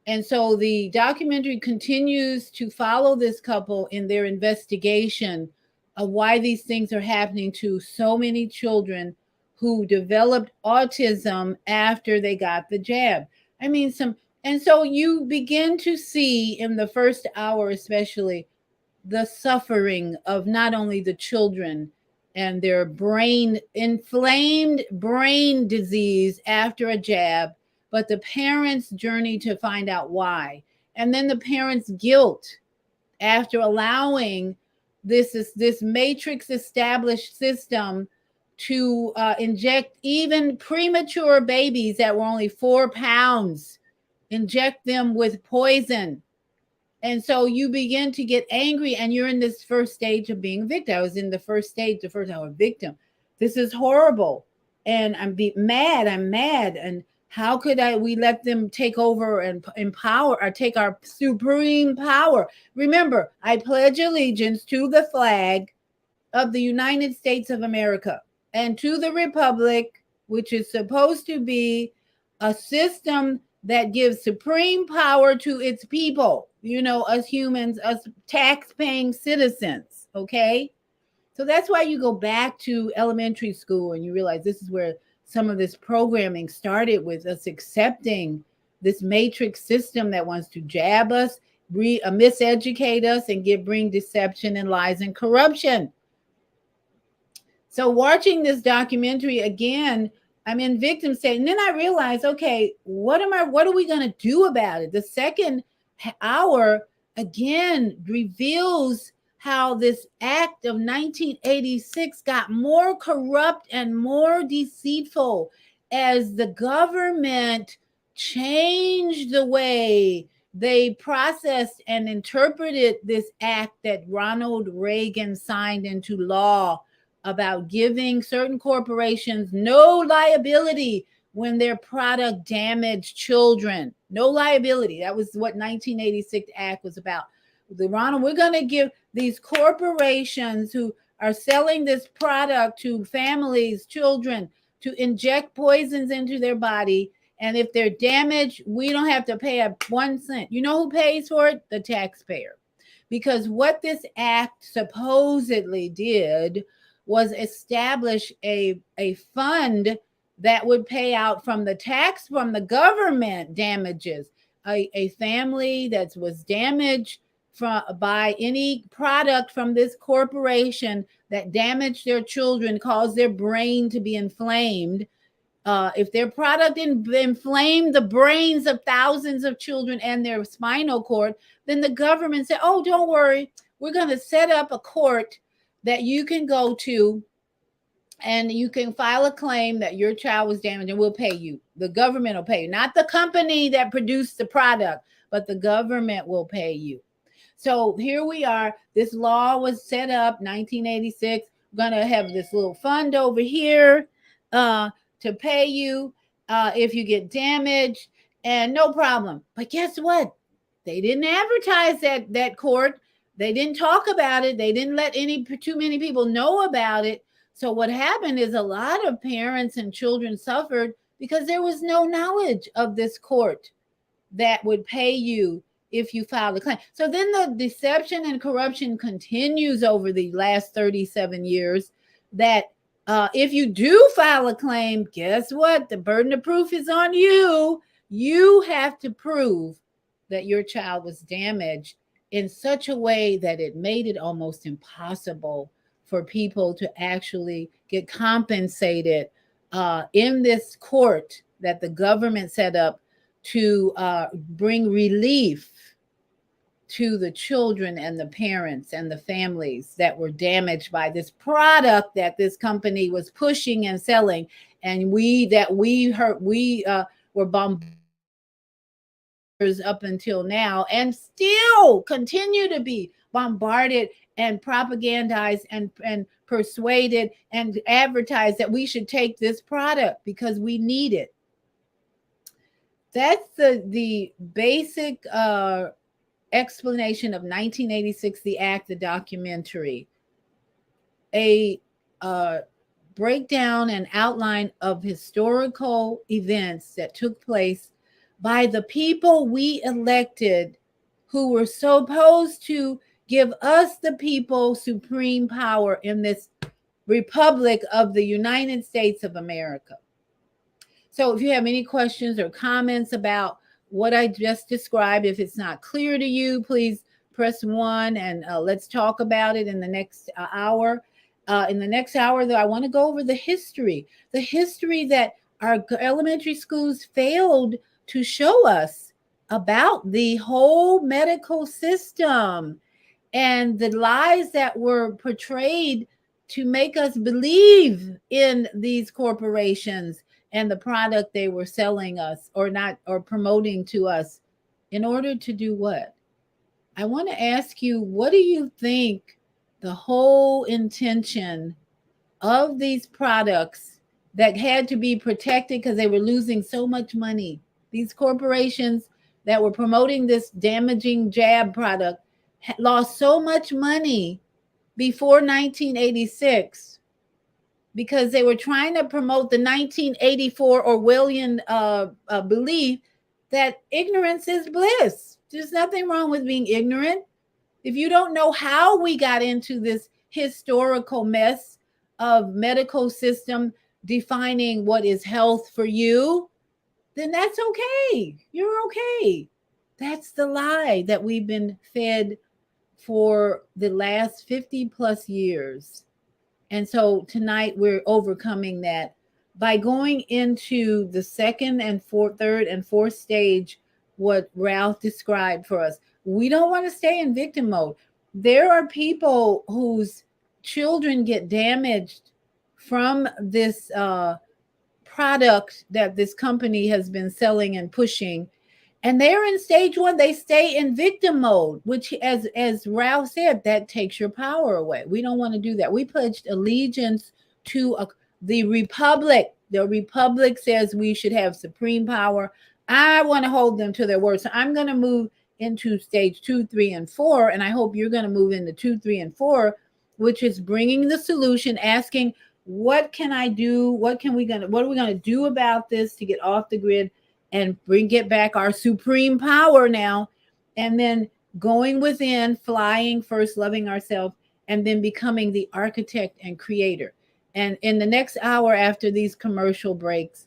And so the documentary continues to follow this couple in their investigation of why these things are happening to so many children who developed autism after they got the jab. I mean, and so you begin to see in the first hour, especially, the suffering of not only the children and their inflamed brain disease after a jab, but the parents' journey to find out why. And then the parents' guilt after allowing this matrix established system to inject even premature babies that were only 4 pounds, inject them with poison. And so you begin to get angry, and you're in this first stage of being a victim. I was in the first stage, the first hour, victim. This is horrible. And I'm mad. And how could we let them take over and empower or take our supreme power? Remember, I pledge allegiance to the flag of the United States of America and to the republic, which is supposed to be a system that gives supreme power to its people, us humans, us tax-paying citizens, okay? So that's why you go back to elementary school and you realize this is where some of this programming started, with us accepting this matrix system that wants to jab us, miseducate us, and bring deception and lies and corruption. So watching this documentary again, I'm in victim state. And then I realized, okay, what are we going to do about it? The second hour again reveals how this act of 1986 got more corrupt and more deceitful as the government changed the way they processed and interpreted this act that Ronald Reagan signed into law about giving certain corporations no liability when their product damaged children. No liability. That was what 1986 Act was about. We're going to give these corporations who are selling this product to families, children, to inject poisons into their body. And if they're damaged, we don't have to pay 1 cent. You know who pays for it? The taxpayer. Because what this act supposedly did was establish a fund that would pay out from the government damages. A family that was damaged by any product from this corporation that damaged their children, caused their brain to be inflamed. If their product inflamed the brains of thousands of children and their spinal cord, then the government said, oh, don't worry, we're going to set up a court that you can go to and you can file a claim that your child was damaged, and we'll pay you. The government will pay you, not the company that produced the product, but the government will pay you. So here we are. This law was set up 1986. We're going to have this little fund over here to pay you if you get damaged, and no problem. But guess what? They didn't advertise that court. They didn't talk about it. They didn't let too many people know about it. So what happened is a lot of parents and children suffered because there was no knowledge of this court that would pay you if you filed a claim. So then the deception and corruption continues over the last 37 years, that if you do file a claim, guess what? The burden of proof is on you. You have to prove that your child was damaged in such a way that it made it almost impossible for people to actually get compensated in this court that the government set up to bring relief to the children and the parents and the families that were damaged by this product that this company was pushing and selling. And we were bombarded up until now, and still continue to be bombarded and propagandized and persuaded and advertised that we should take this product because we need it. That's the basic explanation of 1986, the act, the documentary. A breakdown and outline of historical events that took place by the people we elected, who were supposed to give us, the people, supreme power in this Republic of the United States of America. So if you have any questions or comments about what I just described, if it's not clear to you, please press 1 and let's talk about it in the next hour. In the next hour, though, I want to go over the history that our elementary schools failed to show us about the whole medical system and the lies that were portrayed to make us believe in these corporations and the product they were selling us or promoting to us in order to do what? I want to ask you, what do you think the whole intention of these products that had to be protected because they were losing so much money? These corporations that were promoting this damaging jab product lost so much money before 1986 because they were trying to promote the 1984 Orwellian belief that ignorance is bliss. There's nothing wrong with being ignorant. If you don't know how we got into this historical mess of medical system defining what is health for you, then that's okay. You're okay. That's the lie that we've been fed for the last 50 plus years. And so tonight we're overcoming that by going into the third and fourth stage, what Ralph described for us. We don't want to stay in victim mode. There are people whose children get damaged from this product that this company has been selling and pushing, and they're in stage 1. They stay in victim mode, which, as Ralph said, that takes your power away. We don't want to do that. We pledged allegiance to the Republic. The Republic says we should have supreme power. I want to hold them to their word. So I'm going to move into stage 2, 3, and 4, and I hope you're going to move into 2, 3, and 4, which is bringing the solution, asking, what can I do? What are we going to do about this to get off the grid and get back our supreme power now? And then going within, flying first, loving ourselves, and then becoming the architect and creator. And in the next hour after these commercial breaks,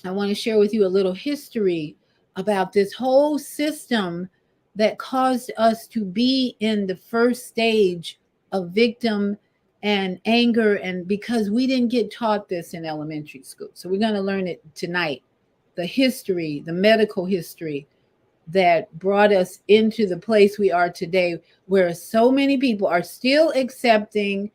I want to share with you a little history about this whole system that caused us to be in the first stage of victim and anger, and because we didn't get taught this in elementary school. So we're going to learn it tonight. The history, the medical history that brought us into the place we are today, where so many people are still accepting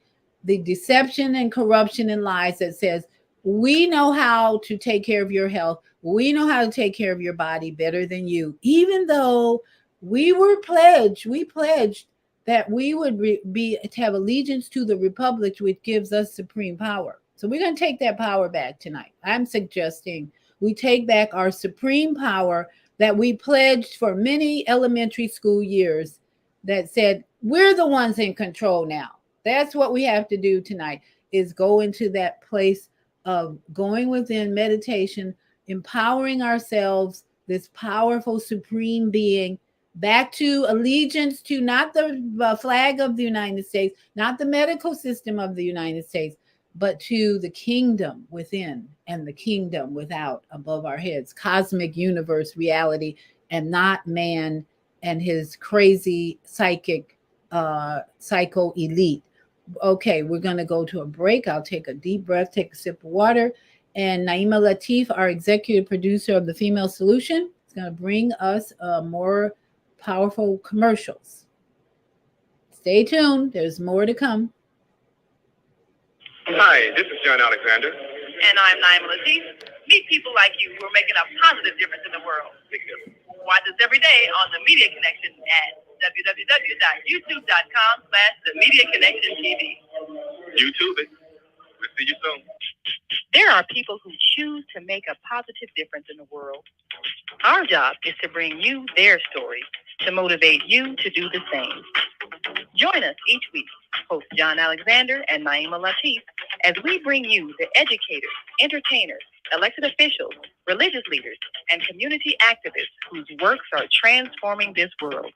the deception and corruption and lies that says, we know how to take care of your health. We know how to take care of your body better than you, even though we pledged that we would have allegiance to the Republic, which gives us supreme power. So we're going to take that power back tonight. I'm suggesting we take back our supreme power that we pledged for many elementary school years that said, we're the ones in control now. That's what we have to do tonight, is go into that place of going within meditation, empowering ourselves, this powerful supreme being, back to allegiance to not the flag of the United States, not the medical system of the United States, but to the kingdom within and the kingdom without, above our heads, cosmic universe reality, and not man and his crazy psychic psycho elite. Okay, we're going to go to a break. I'll take a deep breath, take a sip of water. And Naima Latif, our executive producer of The Female Solution, is going to bring us more powerful commercials. Stay tuned. There's more to come. Hi, this is John Alexander. And I'm Naima Latif. Meet people like you who are making a positive difference in the world. Watch us every day on The Media Connection at www.youtube.com/The Media Connection TV. YouTube it. We'll see you soon. There are people who choose to make a positive difference in the world. Our job is to bring you their stories to motivate you to do the same. Join us each week, host John Alexander and Naima Latif, as we bring you the educators, entertainers, elected officials, religious leaders, and community activists whose works are transforming this world.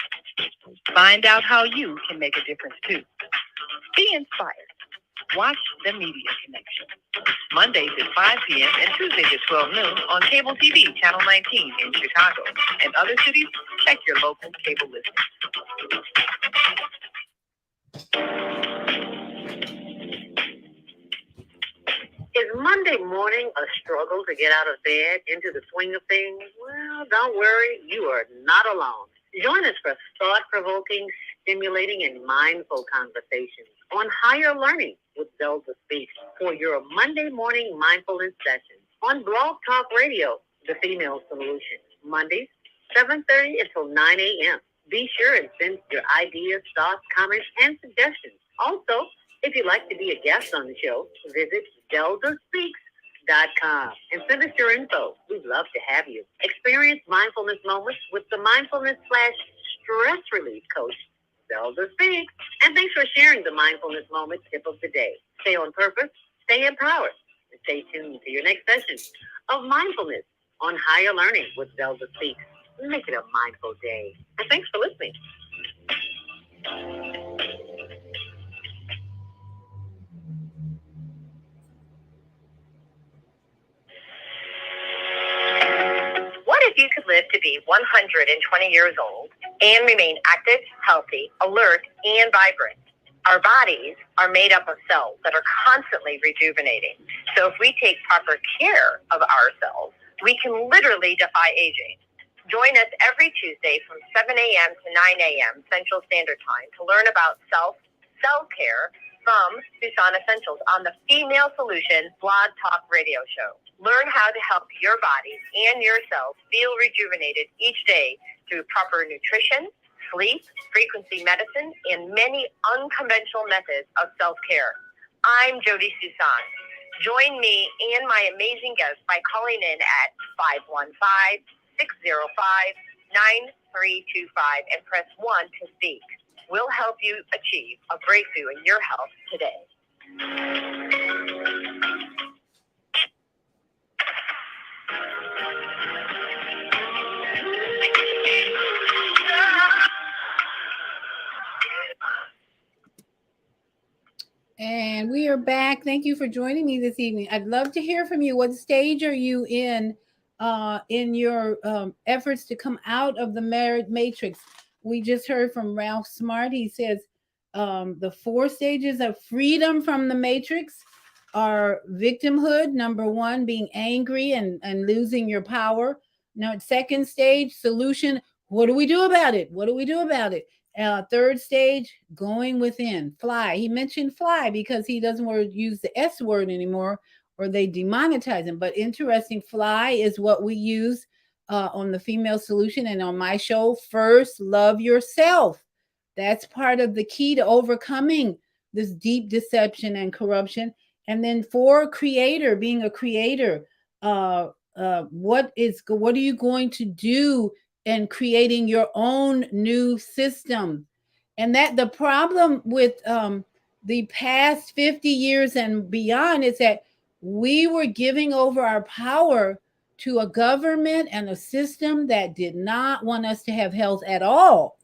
Find out how you can make a difference too. Be inspired. Watch The Media Connection. Mondays at 5 p.m. and Tuesdays at 12 noon on Cable TV, Channel 19 in Chicago. And other cities, check your local cable listing. Is Monday morning a struggle to get out of bed into the swing of things? Well, don't worry, you are not alone. Join us for thought-provoking, stimulating, and mindful conversations on higher learning with Zelda Speaks for your Monday morning mindfulness session on Blog Talk Radio, The Female Solution, Mondays, 7:30 until 9 a.m. Be sure and send your ideas, thoughts, comments, and suggestions. Also, if you'd like to be a guest on the show, visit ZeldaSpeaks.com and send us your info. We'd love to have you. Experience mindfulness moments with the mindfulness/stress relief coach, Zelda Speaks. And thanks for sharing the mindfulness moment tip of the day. Stay on purpose, stay empowered, and stay tuned to your next session of mindfulness on higher learning with Zelda Speaks. Make it a mindful day. And thanks for listening. What if you could live to be 120 years old and remain active, healthy, alert, and vibrant? Our bodies are made up of cells that are constantly rejuvenating. So if we take proper care of ourselves, we can literally defy aging. Join us every Tuesday from 7 a.m. to 9 a.m. Central Standard Time to learn about self-care from Susan Essentials on the Female Solution Blog Talk Radio Show. Learn how to help your body and yourself feel rejuvenated each day through proper nutrition, sleep, frequency medicine, and many unconventional methods of self-care. I'm Jody Susan. Join me and my amazing guests by calling in at 515-605-9325 and press 1 to speak. We'll help you achieve a breakthrough in your health today. And we are back. Thank you for joining me this evening. I'd love to hear from you. What stage are you in your efforts to come out of the marriage matrix? We just heard from Ralph Smart. He says the 4 stages of freedom from the matrix are victimhood, number 1, being angry and losing your power. Now, 2nd stage, solution. What do we do about it? What do we do about it? 3rd stage, going within, fly. He mentioned fly because he doesn't want to use the S word anymore or they demonetize him. But interesting, fly is what we use on the Female Solution and on my show. First, love yourself. That's part of the key to overcoming this deep deception and corruption. And then 4, creator, being a creator. What are you going to do in creating your own new system? And that the problem with the past 50 years and beyond is that we were giving over our power to a government and a system that did not want us to have health at all.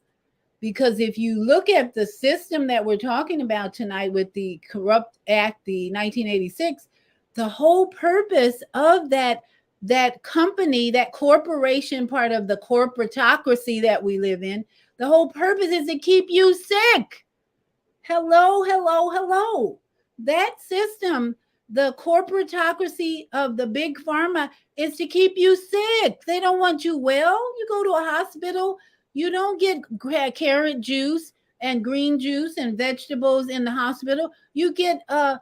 Because if you look at the system that we're talking about tonight with the Corrupt Act, the 1986, the whole purpose of that company, that corporation, part of the corporatocracy that we live in, the whole purpose is to keep you sick. Hello. That system, the corporatocracy of the big pharma, is to keep you sick. They don't want you well. You go to a hospital, You don't get carrot juice and green juice and vegetables in the hospital. You get a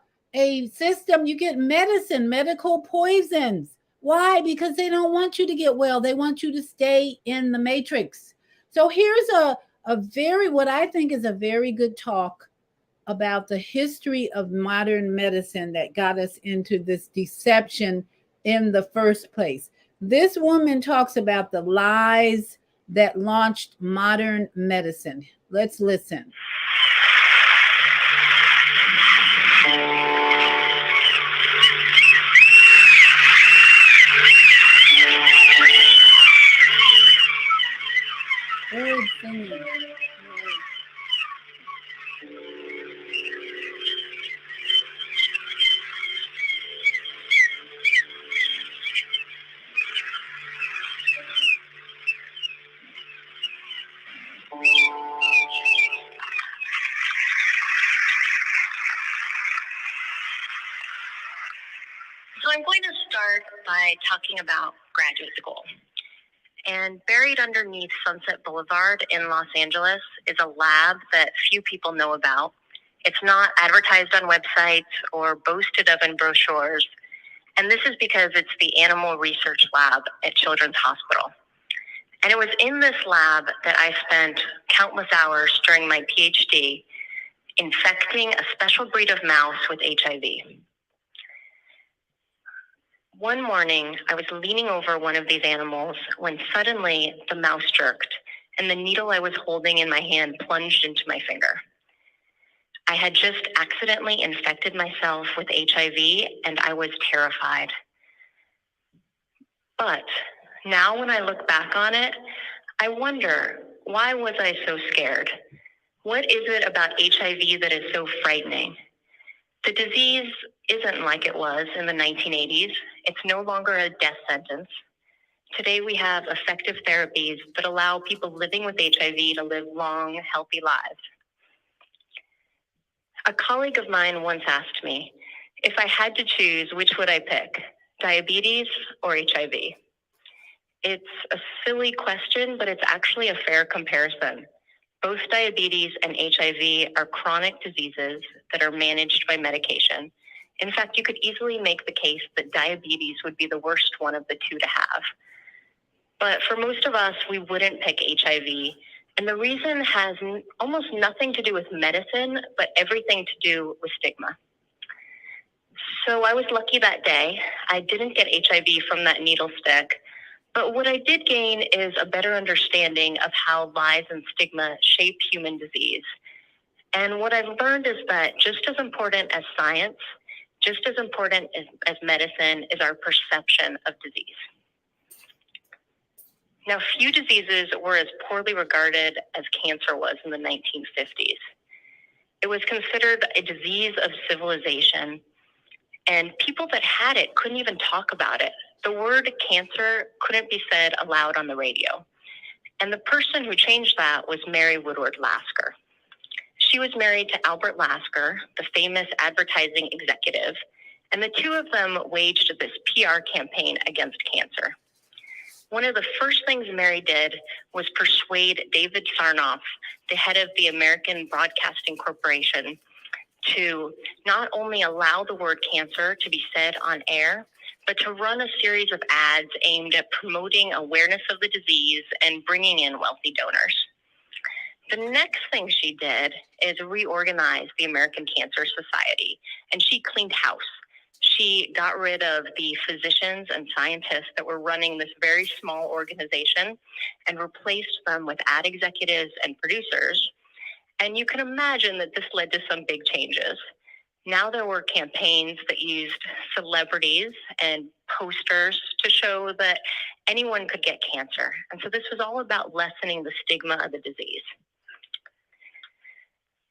system, you get medicine, medical poisons. Why? Because they don't want you to get well. They want you to stay in the matrix. So here's a very, what I think is a very good talk about the history of modern medicine that got us into this deception in the first place. This woman talks about the lies that launched modern medicine. Let's listen. Bird singing. So I'm going to start by talking about graduate school. And buried underneath Sunset Boulevard in Los Angeles is a lab that few people know about. It's not advertised on websites or boasted of in brochures. And this is because it's the Animal Research Lab at Children's Hospital. And it was in this lab that I spent countless hours during my PhD infecting a special breed of mouse with HIV. One morning, I was leaning over one of these animals when suddenly the mouse jerked and the needle I was holding in my hand plunged into my finger. I had just accidentally infected myself with HIV and I was terrified. But now when I look back on it, I wonder, why was I so scared? What is it about HIV that is so frightening? The disease isn't like it was in the 1980s. It's no longer a death sentence. Today we have effective therapies that allow people living with HIV to live long, healthy lives. A colleague of mine once asked me, if I had to choose, which would I pick, diabetes or HIV? It's a silly question, but it's actually a fair comparison. Both diabetes and HIV are chronic diseases that are managed by medication. In fact, you could easily make the case that diabetes would be the worst one of the two to have. But for most of us, we wouldn't pick HIV. And the reason has almost nothing to do with medicine, but everything to do with stigma. So I was lucky that day. I didn't get HIV from that needle stick. But what I did gain is a better understanding of how lies and stigma shape human disease. And what I've learned is that just as important as science, just as important as medicine is our perception of disease. Now, few diseases were as poorly regarded as cancer was in the 1950s. It was considered a disease of civilization, and people that had it couldn't even talk about it. The word cancer couldn't be said aloud on the radio. And the person who changed that was Mary Woodward Lasker. She was married to Albert Lasker, the famous advertising executive, and the two of them waged this PR campaign against cancer. One of the first things Mary did was persuade David Sarnoff, the head of the American Broadcasting Corporation, to not only allow the word cancer to be said on air, but to run a series of ads aimed at promoting awareness of the disease and bringing in wealthy donors. The next thing she did is reorganize the American Cancer Society, and she cleaned house. She got rid of the physicians and scientists that were running this very small organization and replaced them with ad executives and producers. And you can imagine that this led to some big changes. Now there were campaigns that used celebrities and posters to show that anyone could get cancer. And so this was all about lessening the stigma of the disease.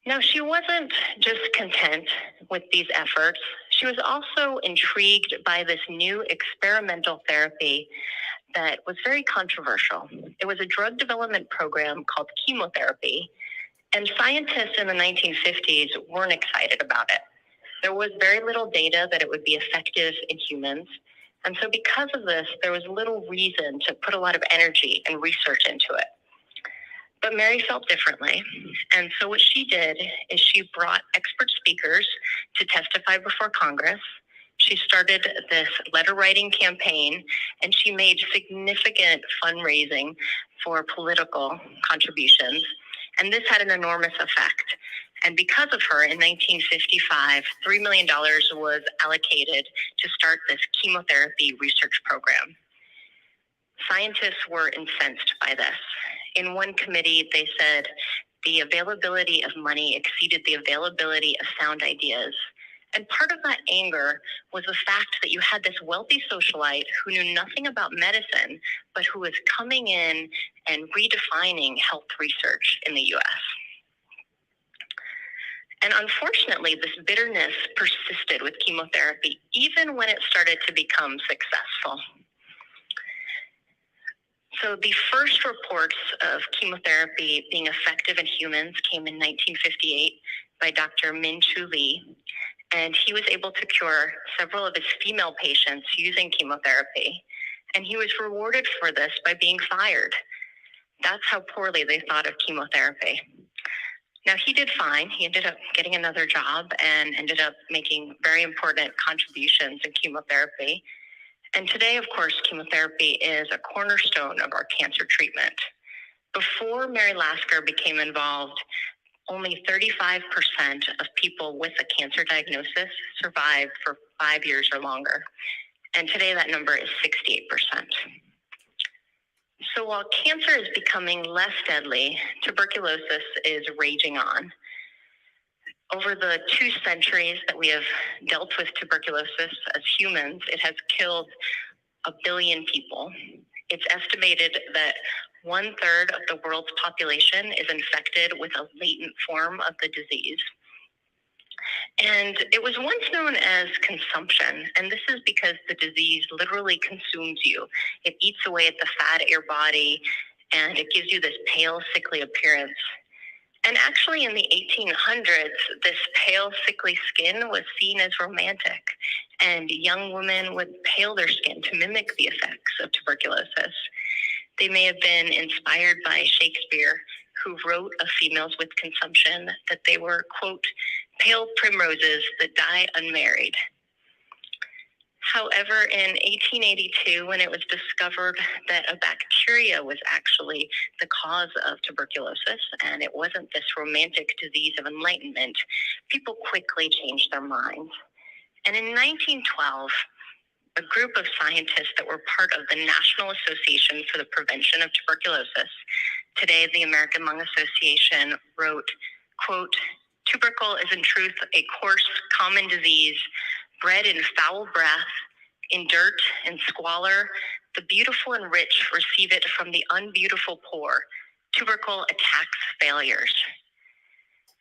Now, she wasn't just content with these efforts. She was also intrigued by this new experimental therapy that was very controversial. It was a drug development program called chemotherapy, and scientists in the 1950s weren't excited about it. There was very little data that it would be effective in humans. And so because of this, there was little reason to put a lot of energy and research into it. But Mary felt differently. And so what she did is she brought expert speakers to testify before Congress. She started this letter writing campaign, and she made significant fundraising for political contributions. And this had an enormous effect. And because of her, in 1955, $3 million was allocated to start this chemotherapy research program. Scientists were incensed by this. In one committee, they said the availability of money exceeded the availability of sound ideas. And part of that anger was the fact that you had this wealthy socialite who knew nothing about medicine, but who was coming in and redefining health research in the US. And unfortunately, this bitterness persisted with chemotherapy, even when it started to become successful. So the first reports of chemotherapy being effective in humans came in 1958 by Dr. Min-Chu Lee, and he was able to cure several of his female patients using chemotherapy, and he was rewarded for this by being fired. That's how poorly they thought of chemotherapy. Now, he did fine. He ended up getting another job and ended up making very important contributions in chemotherapy. And today, of course, chemotherapy is a cornerstone of our cancer treatment. Before Mary Lasker became involved, only 35% of people with a cancer diagnosis survived for 5 years or longer. And today that number is 68%. So while cancer is becoming less deadly, tuberculosis is raging on. Over the 2 centuries that we have dealt with tuberculosis as humans, it has killed 1 billion people. It's estimated that 1/3 of the world's population is infected with a latent form of the disease. And it was once known as consumption, and this is because the disease literally consumes you. It eats away at the fat at your body, and it gives you this pale, sickly appearance. And actually in the 1800s, this pale, sickly skin was seen as romantic, and young women would pale their skin to mimic the effects of tuberculosis. They may have been inspired by Shakespeare, who wrote of females with consumption that they were, quote, pale primroses that die unmarried. However, in 1882, when it was discovered that a bacteria was actually the cause of tuberculosis, and it wasn't this romantic disease of enlightenment, people quickly changed their minds. And in 1912, a group of scientists that were part of the National Association for the Prevention of Tuberculosis, today the American Lung Association, wrote, quote, tubercle is in truth a coarse, common disease, bred in foul breath, in dirt and squalor. The beautiful and rich receive it from the unbeautiful poor. Tubercle attacks failures.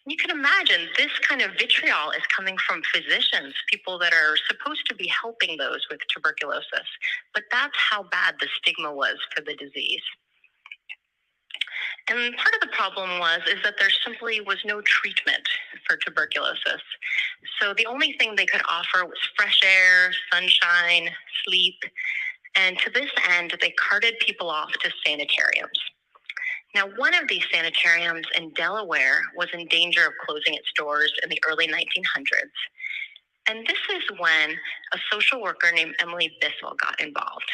You can imagine this kind of vitriol is coming from physicians, people that are supposed to be helping those with tuberculosis. But that's how bad the stigma was for the disease. And part of the problem is that there simply was no treatment for tuberculosis. So the only thing they could offer was fresh air, sunshine, sleep. And to this end, they carted people off to sanitariums. Now, one of these sanitariums in Delaware was in danger of closing its doors in the early 1900s. And this is when a social worker named Emily Bissell got involved.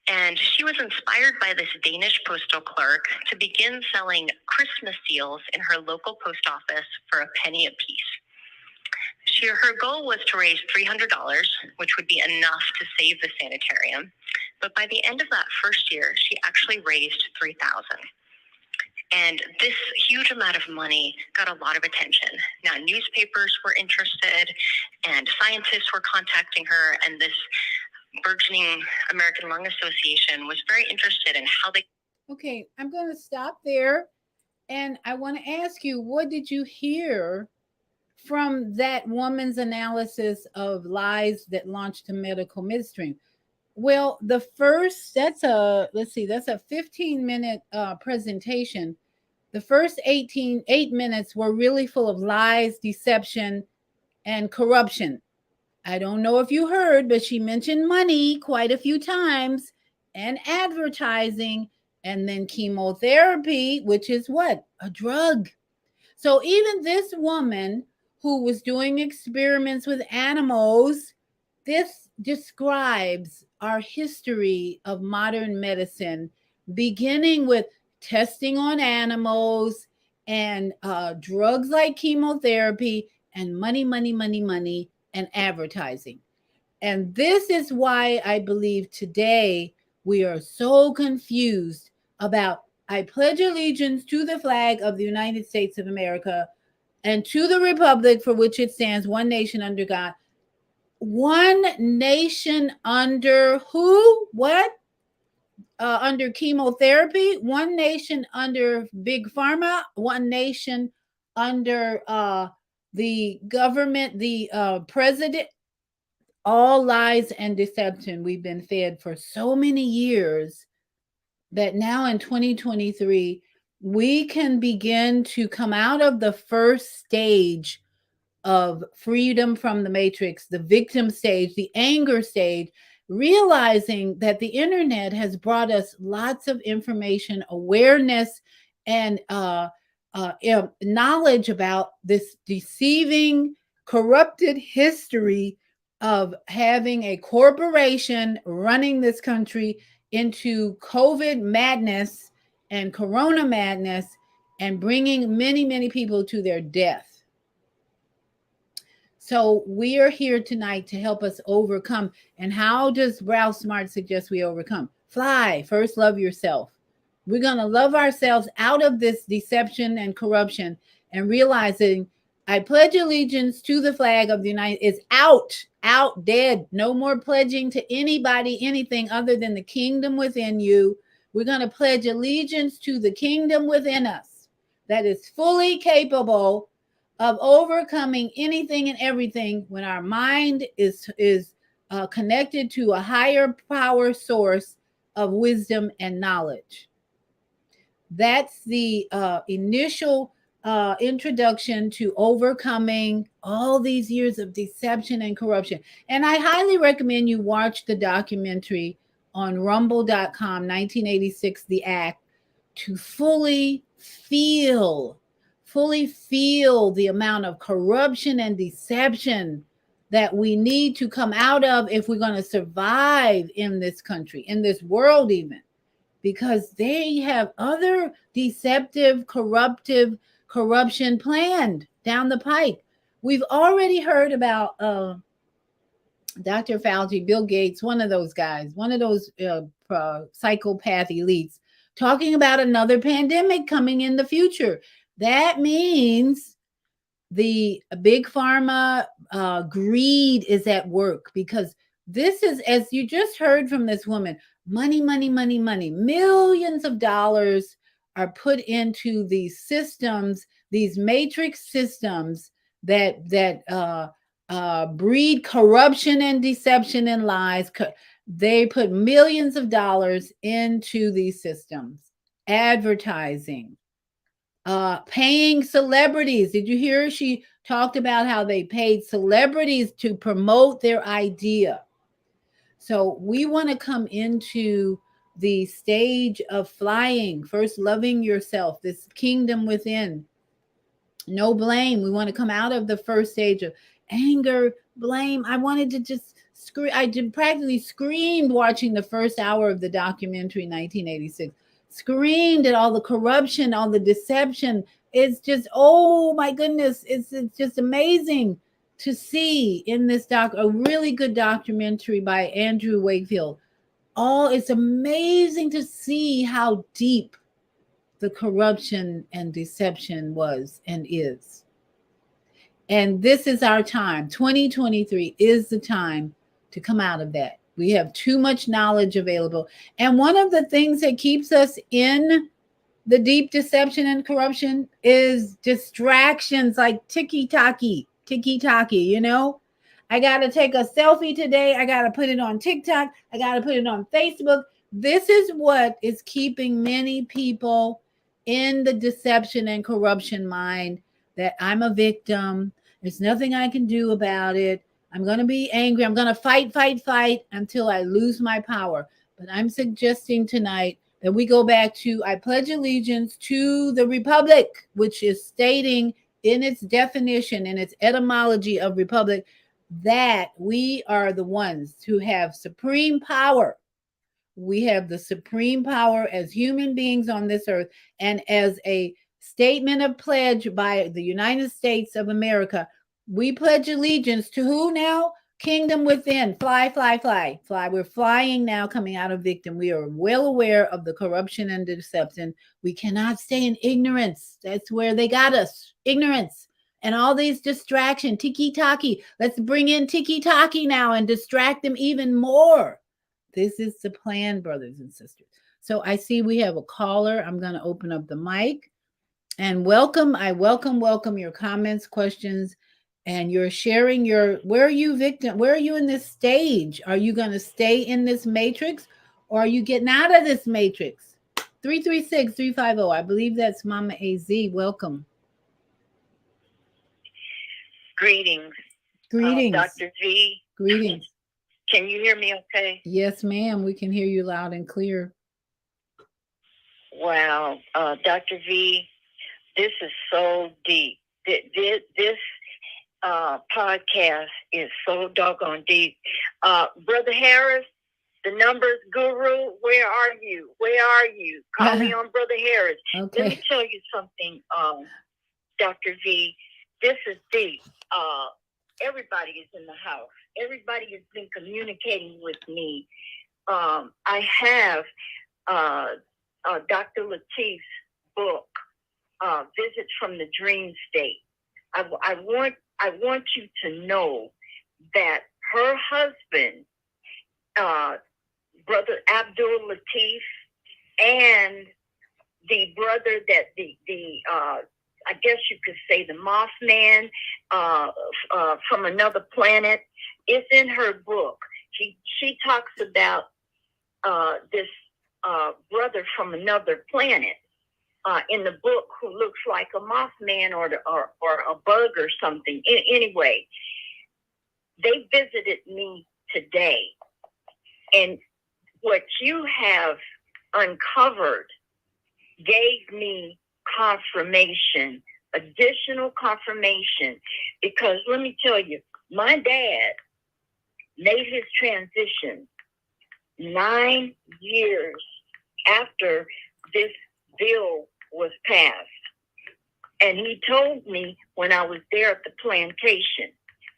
And she was inspired by this Danish postal clerk to begin selling Christmas seals in her local post office for a penny apiece. Her goal was to raise $300, which would be enough to save the sanitarium. But by the end of that first year, she actually raised $3,000. And this huge amount of money got a lot of attention. Now, newspapers were interested, and scientists were contacting her, and this burgeoning American Lung Association was very interested in how they... Okay, I'm going to stop there. And I want to ask you, what did you hear from that woman's analysis of lies that launched a medical midstream? Well, the first, that's a 15-minute presentation. The first 8 minutes were really full of lies, deception, and corruption. I don't know if you heard, but she mentioned money quite a few times and advertising. and then chemotherapy, which is what? A drug. So even this woman who was doing experiments with animals, this describes our history of modern medicine, beginning with testing on animals and drugs like chemotherapy and money, money, money, money, and advertising. And this is why I believe today we are so confused about I pledge allegiance to the flag of the United States of America and to the republic for which it stands, one nation under God. One nation under who? What? Under chemotherapy, one nation under big pharma, one nation under the government, the president. All lies and deception we've been fed for so many years that now in 2023 we can begin to come out of the first stage of freedom from the matrix, the victim stage, the anger stage, realizing that the internet has brought us lots of information, awareness, and knowledge about this deceiving, corrupted history of having a corporation running this country into COVID madness and corona madness and bringing many, many people to their death. So we are here tonight to help us overcome. And how does Ralph Smart suggest we overcome? Fly. First, love yourself. We're going to love ourselves out of this deception and corruption and realizing I pledge allegiance to the flag of the United States. It's out, dead. No more pledging to anybody, anything other than the kingdom within you. We're going to pledge allegiance to the kingdom within us that is fully capable of overcoming anything and everything when our mind is connected to a higher power source of wisdom and knowledge. That's the initial introduction to overcoming all these years of deception and corruption. And I highly recommend you watch the documentary on rumble.com, 1986, The Act, to fully feel the amount of corruption and deception that we need to come out of if we're going to survive in this country, in this world even, because they have other deceptive, corruption planned down the pike. We've already heard about Dr. Fauci, Bill Gates, one of those guys, one of those psychopath elites, talking about another pandemic coming in the future. That means the big pharma greed is at work, because this is, as you just heard from this woman, money, money, money, money. Millions of dollars are put into these systems, these matrix systems that breed corruption and deception and lies. They put millions of dollars into these systems. Advertising. Paying celebrities. Did you hear she talked about how they paid celebrities to promote their idea? So we want to come into the stage of flying, first loving yourself, this kingdom within. No blame. We want to come out of the first stage of anger, blame. I wanted to just scream. I practically screamed watching the first hour of the documentary 1986. Screamed at all the corruption, all the deception. It's just, oh my goodness, it's just amazing to see in this a really good documentary by Andrew Wakefield. It's amazing to see how deep the corruption and deception was and is. And this is our time. 2023 is the time to come out of that. We have too much knowledge available. And one of the things that keeps us in the deep deception and corruption is distractions like tiki-taki, you know? I got to take a selfie today. I got to put it on TikTok. I got to put it on Facebook. This is what is keeping many people in the deception and corruption mind, that I'm a victim. There's nothing I can do about it. I'm going to be angry. I'm going to fight until I lose my power. But I'm suggesting tonight that we go back to, I pledge allegiance to the republic, which is stating in its definition, in its etymology of republic, that we are the ones who have supreme power. We have the supreme power as human beings on this earth, and as a statement of pledge by the United States of America, we pledge allegiance to who now? Kingdom within. Fly, fly, fly, fly. We're flying now, coming out of victim. We are well aware of the corruption and deception. We cannot stay in ignorance. That's where they got us. Ignorance. And all these distraction, tiki-taki. Let's bring in tiki-taki now and distract them even more. This is the plan, brothers and sisters. So I see we have a caller. I'm going to open up the mic. And welcome. I welcome your comments, questions, and you're sharing where are you in this stage? Are you going to stay in this matrix, or are you getting out of this matrix? 336-350. I believe that's Mama AZ. Welcome. Greetings. Dr. V. Greetings. Can you hear me okay? Yes, ma'am. We can hear you loud and clear. Wow. Dr. V, this is so deep. This podcast is so doggone deep. Brother Harris, the numbers guru, where are you? Where are you? Call me on Brother Harris. Okay. Let me tell you something, Dr. V. This is deep. Everybody is in the house. Everybody has been communicating with me. I have Dr. Latif's book, Visits from the Dream State. I want you to know that her husband, Brother Abdul Latif, and the brother that I guess you could say the Mothman from another planet, is in her book. She talks about this brother from another planet in the book who looks like a Mothman or a bug or something. Anyway, they visited me today, and what you have uncovered gave me confirmation, additional confirmation, because let me tell you, my dad made his transition 9 years after this bill was passed. And he told me when I was there at the plantation,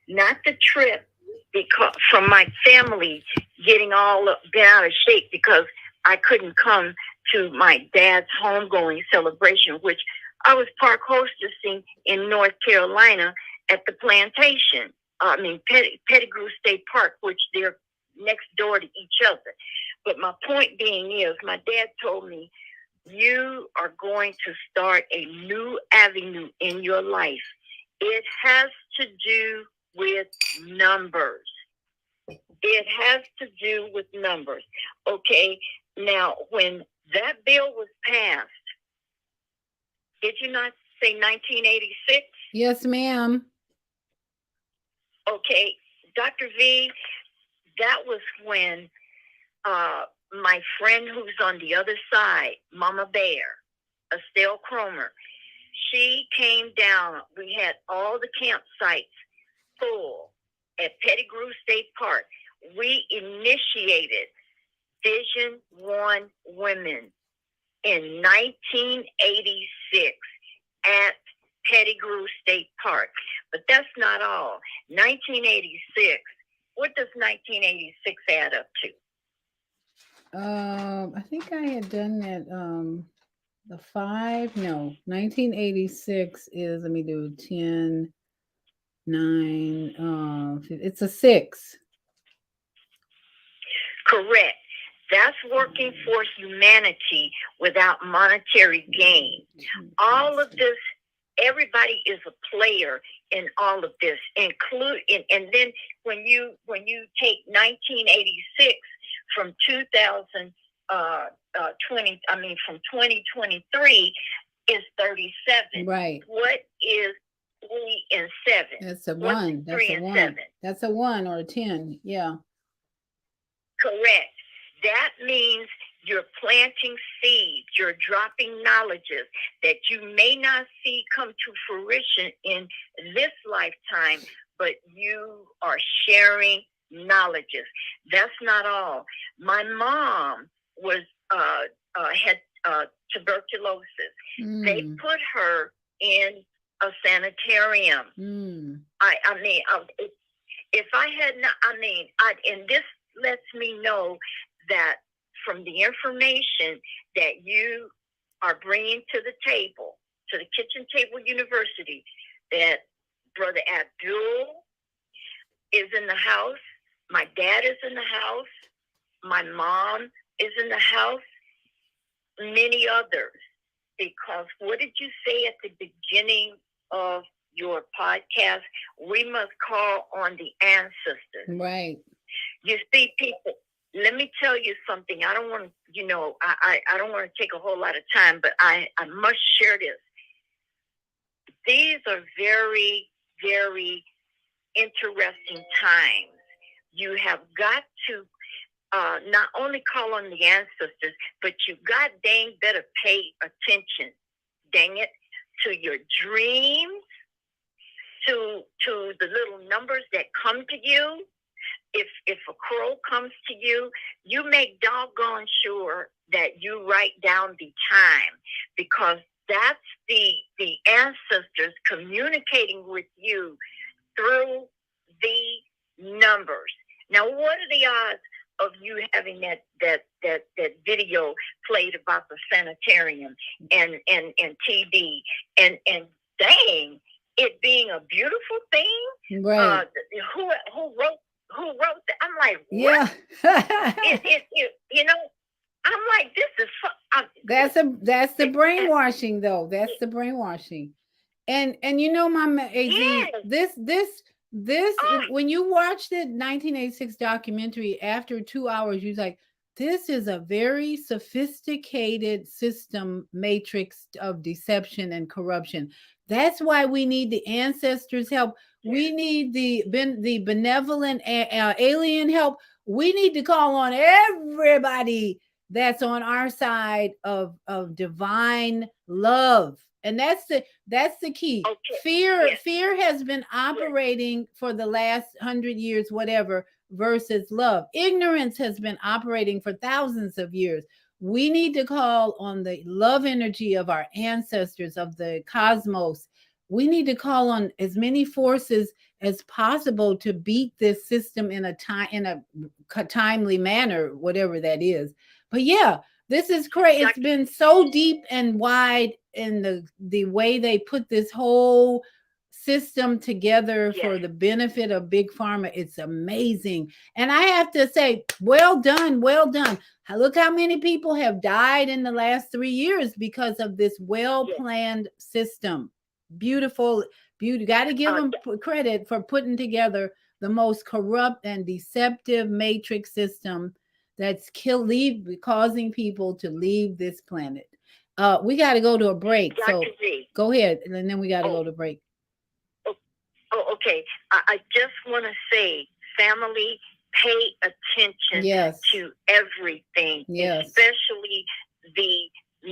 not the trip because from my family getting all bent out of shape because I couldn't come to my dad's homegoing celebration, which I was park hostessing in North Carolina at the plantation. Pettigrew State Park, which they're next door to each other. But my point being is, my dad told me, you are going to start a new avenue in your life. It has to do with numbers. It has to do with numbers. Okay, now when that bill was passed, did you not say 1986? Yes, ma'am. Okay, Dr. V, that was when my friend who's on the other side, Mama Bear, Estelle Cromer, she came down. We had all the campsites full at Pettigrew State Park. We initiated Vision One Women in 1986 at Pettigrew State Park. But that's not all. 1986, what does 1986 add up to? I think I had done that. 1986 is, let me do 10, 9, it's a 6. Correct. That's working for humanity without monetary gain. All of this, everybody is a player in all of this, and then when you take 1986 from 2023 is 37. Right. What is 3 and 7? That's a 1. That's a 1. 7? That's a 1 or a 10. Yeah. Correct. That means You're planting seeds. You're dropping knowledges that you may not see come to fruition in this lifetime, but you are sharing knowledges. That's not all. My mom was had tuberculosis. They put her in a sanitarium. I mean, if I had not, and this lets me know that from the information that you are bringing to the table, to the Kitchen Table University, that Brother Abdul is in the house, my dad is in the house, my mom is in the house, many others. Because what did you say at the beginning of your podcast? We must call on the ancestors. Right. You see, people, let me tell you something. I don't want to, I don't want to take a whole lot of time, but I must share this. These are very, very interesting times. You have got to not only call on the ancestors, but you god dang better pay attention, dang it, to your dreams, to the little numbers that come to you. If a crow comes to you, you make doggone sure that you write down the time, because that's the ancestors communicating with you through the numbers. Now, what are the odds of you having that video played about the sanitarium and TB and dang, it being a beautiful thing? Right. Who wrote that? I'm like, what? Yeah. I'm like, this is that's the brainwashing, though. That's the brainwashing. And Mama AZ, yes. this when you watch the 1986 documentary, after 2 hours, you're like, this is a very sophisticated system matrix of deception and corruption. That's why we need the ancestors' help. We need the benevolent alien help. We need to call on everybody that's on our side of divine love. And that's the key. Okay. Fear has been operating for the last 100 years, whatever, versus love. Ignorance has been operating for thousands of years. We need to call on the love energy of our ancestors, of the cosmos. We need to call on as many forces as possible to beat this system in a timely manner, whatever that is. But yeah, this is crazy. It's been so deep and wide in the way they put this whole system together for the benefit of big pharma. It's amazing. And I have to say, well done. Look how many people have died in the last 3 years because of this well-planned system. Beautiful. Got to give them credit for putting together the most corrupt and deceptive matrix system that's causing people to leave this planet. We got to go to a break. So go ahead, and then we got to go to break. Okay. I just want to say, family, pay attention to everything, especially the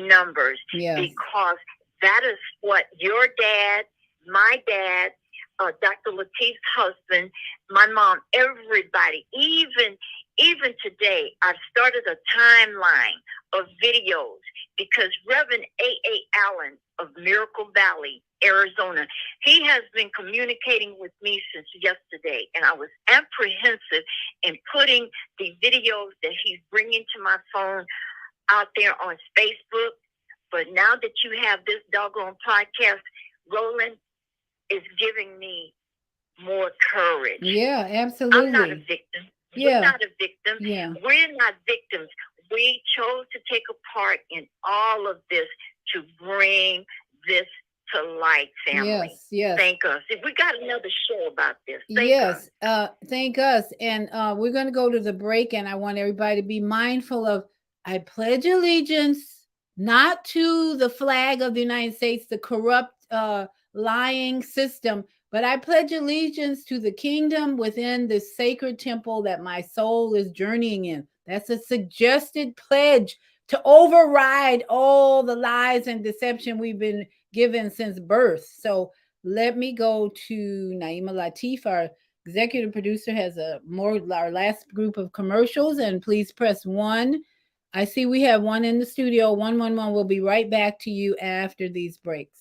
numbers, because that is what your dad, my dad, Dr. Latif's husband, my mom, everybody, even today, I've started a timeline of videos because Reverend A.A. Allen of Miracle Valley, Arizona, he has been communicating with me since yesterday, and I was apprehensive in putting the videos that he's bringing to my phone out there on Facebook. But now that you have this doggone podcast rolling, it's giving me more courage. Yeah, absolutely. I'm not a victim. You're not a victim. Yeah. We're not victims. We chose to take a part in all of this to bring this to light, family. Yes. Thank us. We got another show about this. Thank us. And we're going to go to the break, and I want everybody to be mindful of, I pledge allegiance not to the flag of the United States, the corrupt, lying system, but I pledge allegiance to the kingdom within the sacred temple that my soul is journeying in. That's a suggested pledge to override all the lies and deception we've been given since birth. So let me go to Naima Latif, our executive producer, has our last group of commercials, and please press 1. I see we have one in the studio, 111. We'll be right back to you after these breaks.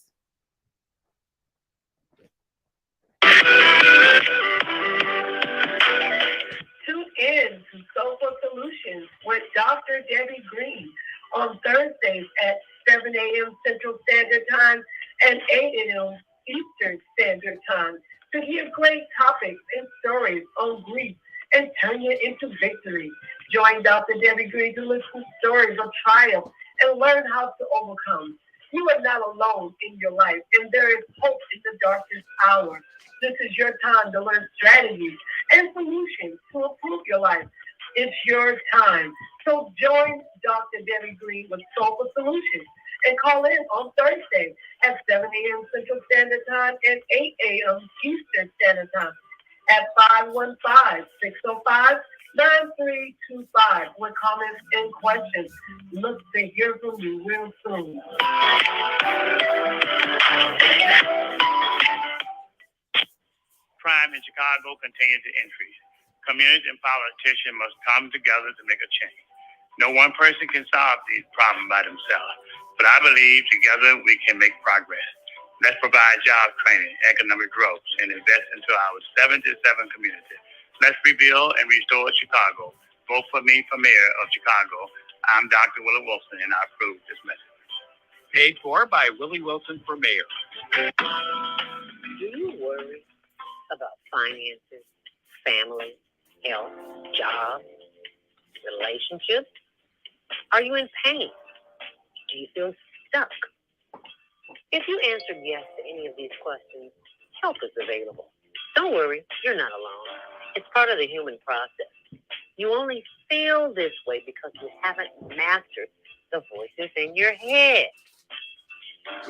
Tune in to Soulful Solutions with Dr. Debbie Green on Thursdays at 7 a.m. Central Standard Time and 8 a.m. Eastern Standard Time to hear great topics and stories on grief and turn it into victory. Join Dr. Debbie Green to listen to stories of triumph and learn how to overcome. You are not alone in your life, and there is hope in the darkest hour. This is your time to learn strategies and solutions to improve your life. It's your time. So join Dr. Debbie Green with Soulful Solutions and call in on Thursday at 7 a.m. Central Standard Time and 8 a.m. Eastern Standard Time at 515-605-9325 with comments and questions. Look to hear from you real soon. Crime in Chicago continues to increase. Community and politicians must come together to make a change. No one person can solve these problems by themselves, but I believe together we can make progress. Let's provide job training, economic growth, and invest into our 77 communities. Let's rebuild and restore Chicago. Vote for me for mayor of Chicago. I'm Dr. Willie Wilson, and I approve this message. Paid for by Willie Wilson for mayor. Do you worry about finances, family, health, job, relationships? Are you in pain? Do you feel stuck? If you answered yes to any of these questions, help is available. Don't worry, you're not alone. It's part of the human process. You only feel this way because you haven't mastered the voices in your head.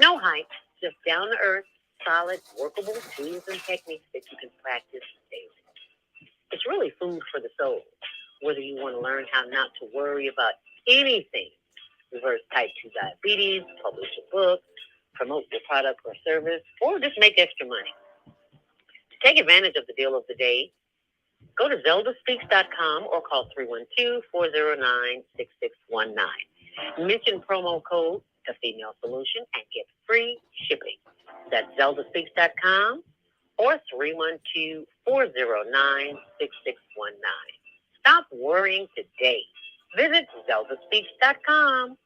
No hype, just down to earth, solid, workable tools and techniques that you can practice daily. It's really food for the soul. Whether you want to learn how not to worry about anything, reverse type 2 diabetes, publish a book, promote your product or service, or just make extra money. To take advantage of the deal of the day, go to ZeldaSpeaks.com or call 312-409-6619. Mention promo code The Female Solution and get free shipping. That's ZeldaSpeaks.com or 312-409-6619. Stop worrying today. Visit ZeldaSpeaks.com.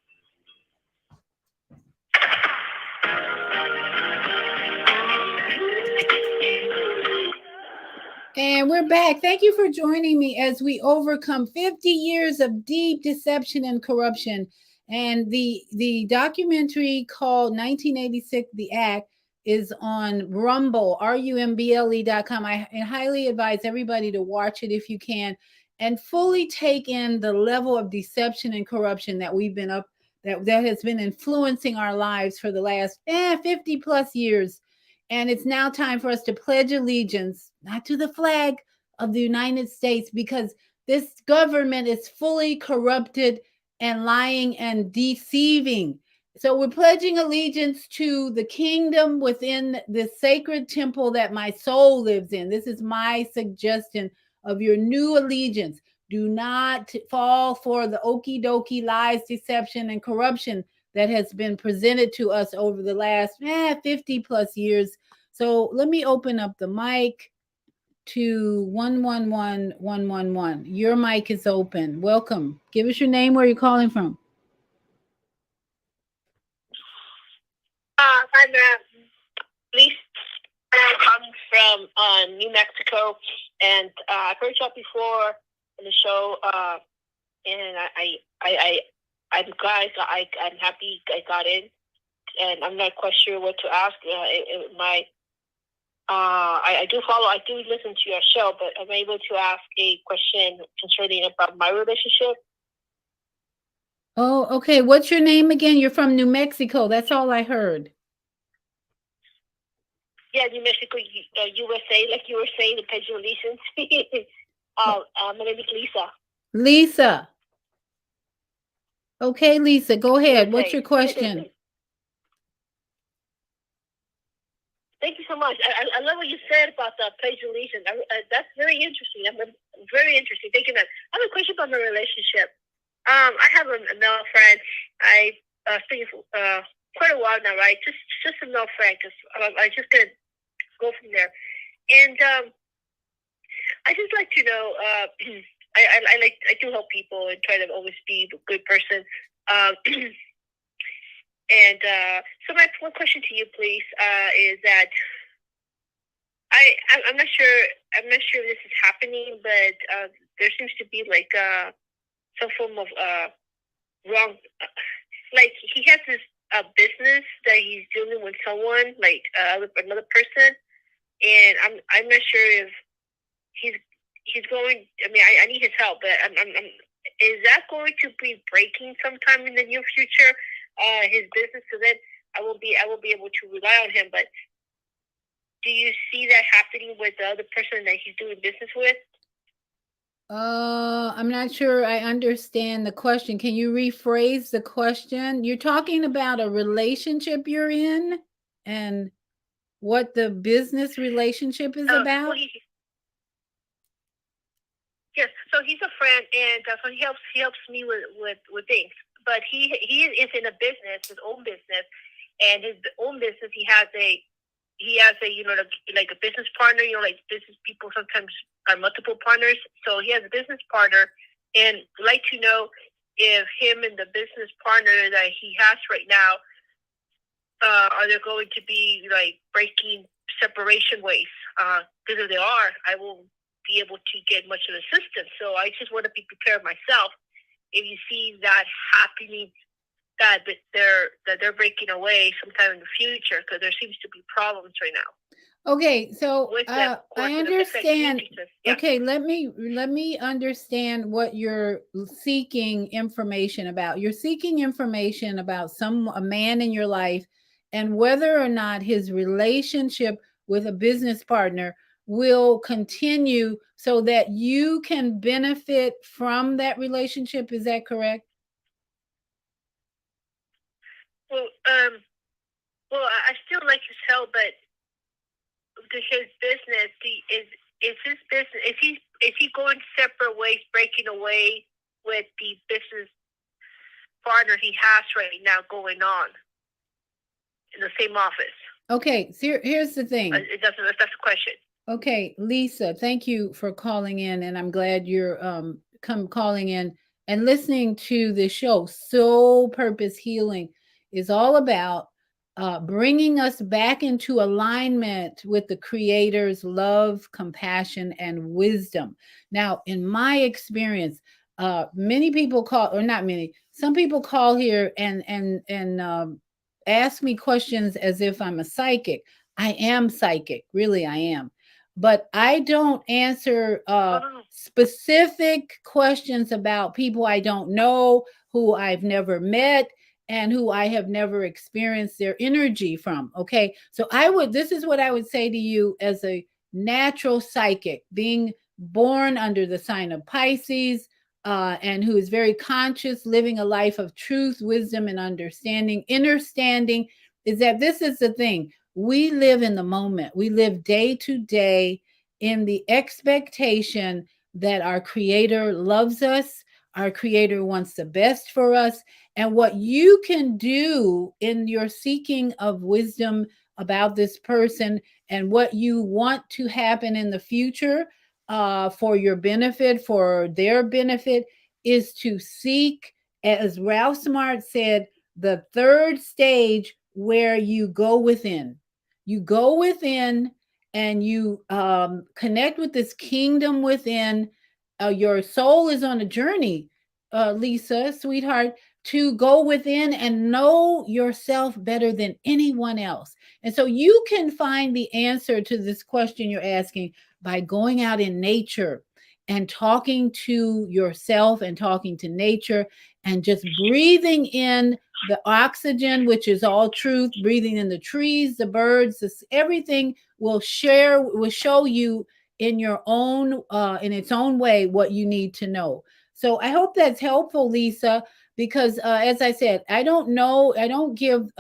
And we're back. Thank you for joining me as we overcome 50 years of deep deception and corruption. And the documentary called 1986, The Act, is on Rumble, rumble.com. I highly advise everybody to watch it if you can and fully take in the level of deception and corruption that we've been up, that has been influencing our lives for the last 50 plus years. And it's now time for us to pledge allegiance, not to the flag of the United States, because this government is fully corrupted and lying and deceiving. So we're pledging allegiance to the kingdom within the sacred temple that my soul lives in. This is my suggestion of your new allegiance. Do not fall for the okie dokie lies, deception, and corruption that has been presented to us over the last 50 plus years. So let me open up the mic to 111-111. Your mic is open. Welcome. Give us your name, where you're calling from. I'm Lisa. I'm from New Mexico, and I've heard y'all before in the show, and I'm glad I'm happy I got in, and I'm not quite sure what to ask. I do listen to your show, but I'm able to ask a question concerning about my relationship. Oh, okay. What's your name again? You're from New Mexico. That's all I heard. Yeah, New Mexico, USA, like you were saying, the pledge of allegiance. My name is Lisa. Lisa. Okay, Lisa, go ahead. What's Okay. your question? Thank you so much. I love what you said about the pledge allegiance. That's very interesting. Very interesting. Thank you, man. I have a question about my relationship. I have a male friend. I think quite a while now, right? Just a male friend, because I just gonna go from there. And I just like to know. I do help people and try to always be a good person. And so my one question to you, please, is that I'm not sure. I'm not sure if this is happening, but there seems to be like some form of wrong. Like he has this business that he's dealing with someone, like another person, and I'm not sure if he's going. I mean, I need his help, but is that going to be breaking sometime in the near future? His business, so then I will be able to rely on him. But do you see that happening with the other person that he's doing business with? I'm not sure I understand the question. Can you rephrase the question? You're talking about a relationship you're in and what the business relationship is about? Well, yes. So he's a friend, and so he helps me with things. But he is in a business, his own business, and his own business. He has a like a business partner. Like business people sometimes are multiple partners. So he has a business partner, and I'd like to know if him and the business partner that he has right now are there going to be like breaking separation ways? Because if they are, I won't be able to get much of assistance. So I just want to be prepared myself. If you see that happening, that they're breaking away sometime in the future, because there seems to be problems right now. Okay, so I understand. Okay, let me understand what you're seeking information about. You're seeking information about a man in your life and whether or not his relationship with a business partner will continue so that you can benefit from that relationship. Is that correct? Well, I still like his help, but his business is his business. Is he going separate ways, breaking away with the business partner he has right now going on in the same office? Okay, so here's the thing. That's the question. Okay, Lisa, thank you for calling in, and I'm glad you're calling in and listening to the show. Soul Purpose Healing is all about bringing us back into alignment with the Creator's love, compassion, and wisdom. Now, in my experience, many people call, or not many, some people call here and ask me questions as if I'm a psychic. I am psychic, really, I am. But I don't answer specific questions about people I don't know, who I've never met, and who I have never experienced their energy from. Okay. So this is what I would say to you as a natural psychic, being born under the sign of Pisces, and who is very conscious, living a life of truth, wisdom, and understanding. Understanding is that this is the thing. We live in the moment. We live day to day in the expectation that our Creator loves us. Our Creator wants the best for us. And what you can do in your seeking of wisdom about this person and what you want to happen in the future for your benefit, for their benefit, is to seek, as Ralph Smart said, the third stage where you go within. You go within and you connect with this kingdom within. Your soul is on a journey, Lisa, sweetheart, to go within and know yourself better than anyone else. And so you can find the answer to this question you're asking by going out in nature and talking to yourself and talking to nature and just breathing in the oxygen, which is all truth, breathing in the trees, the birds, everything will show you in your own, in its own way, what you need to know. So I hope that's helpful, Lisa, because as I said, I don't know, I don't give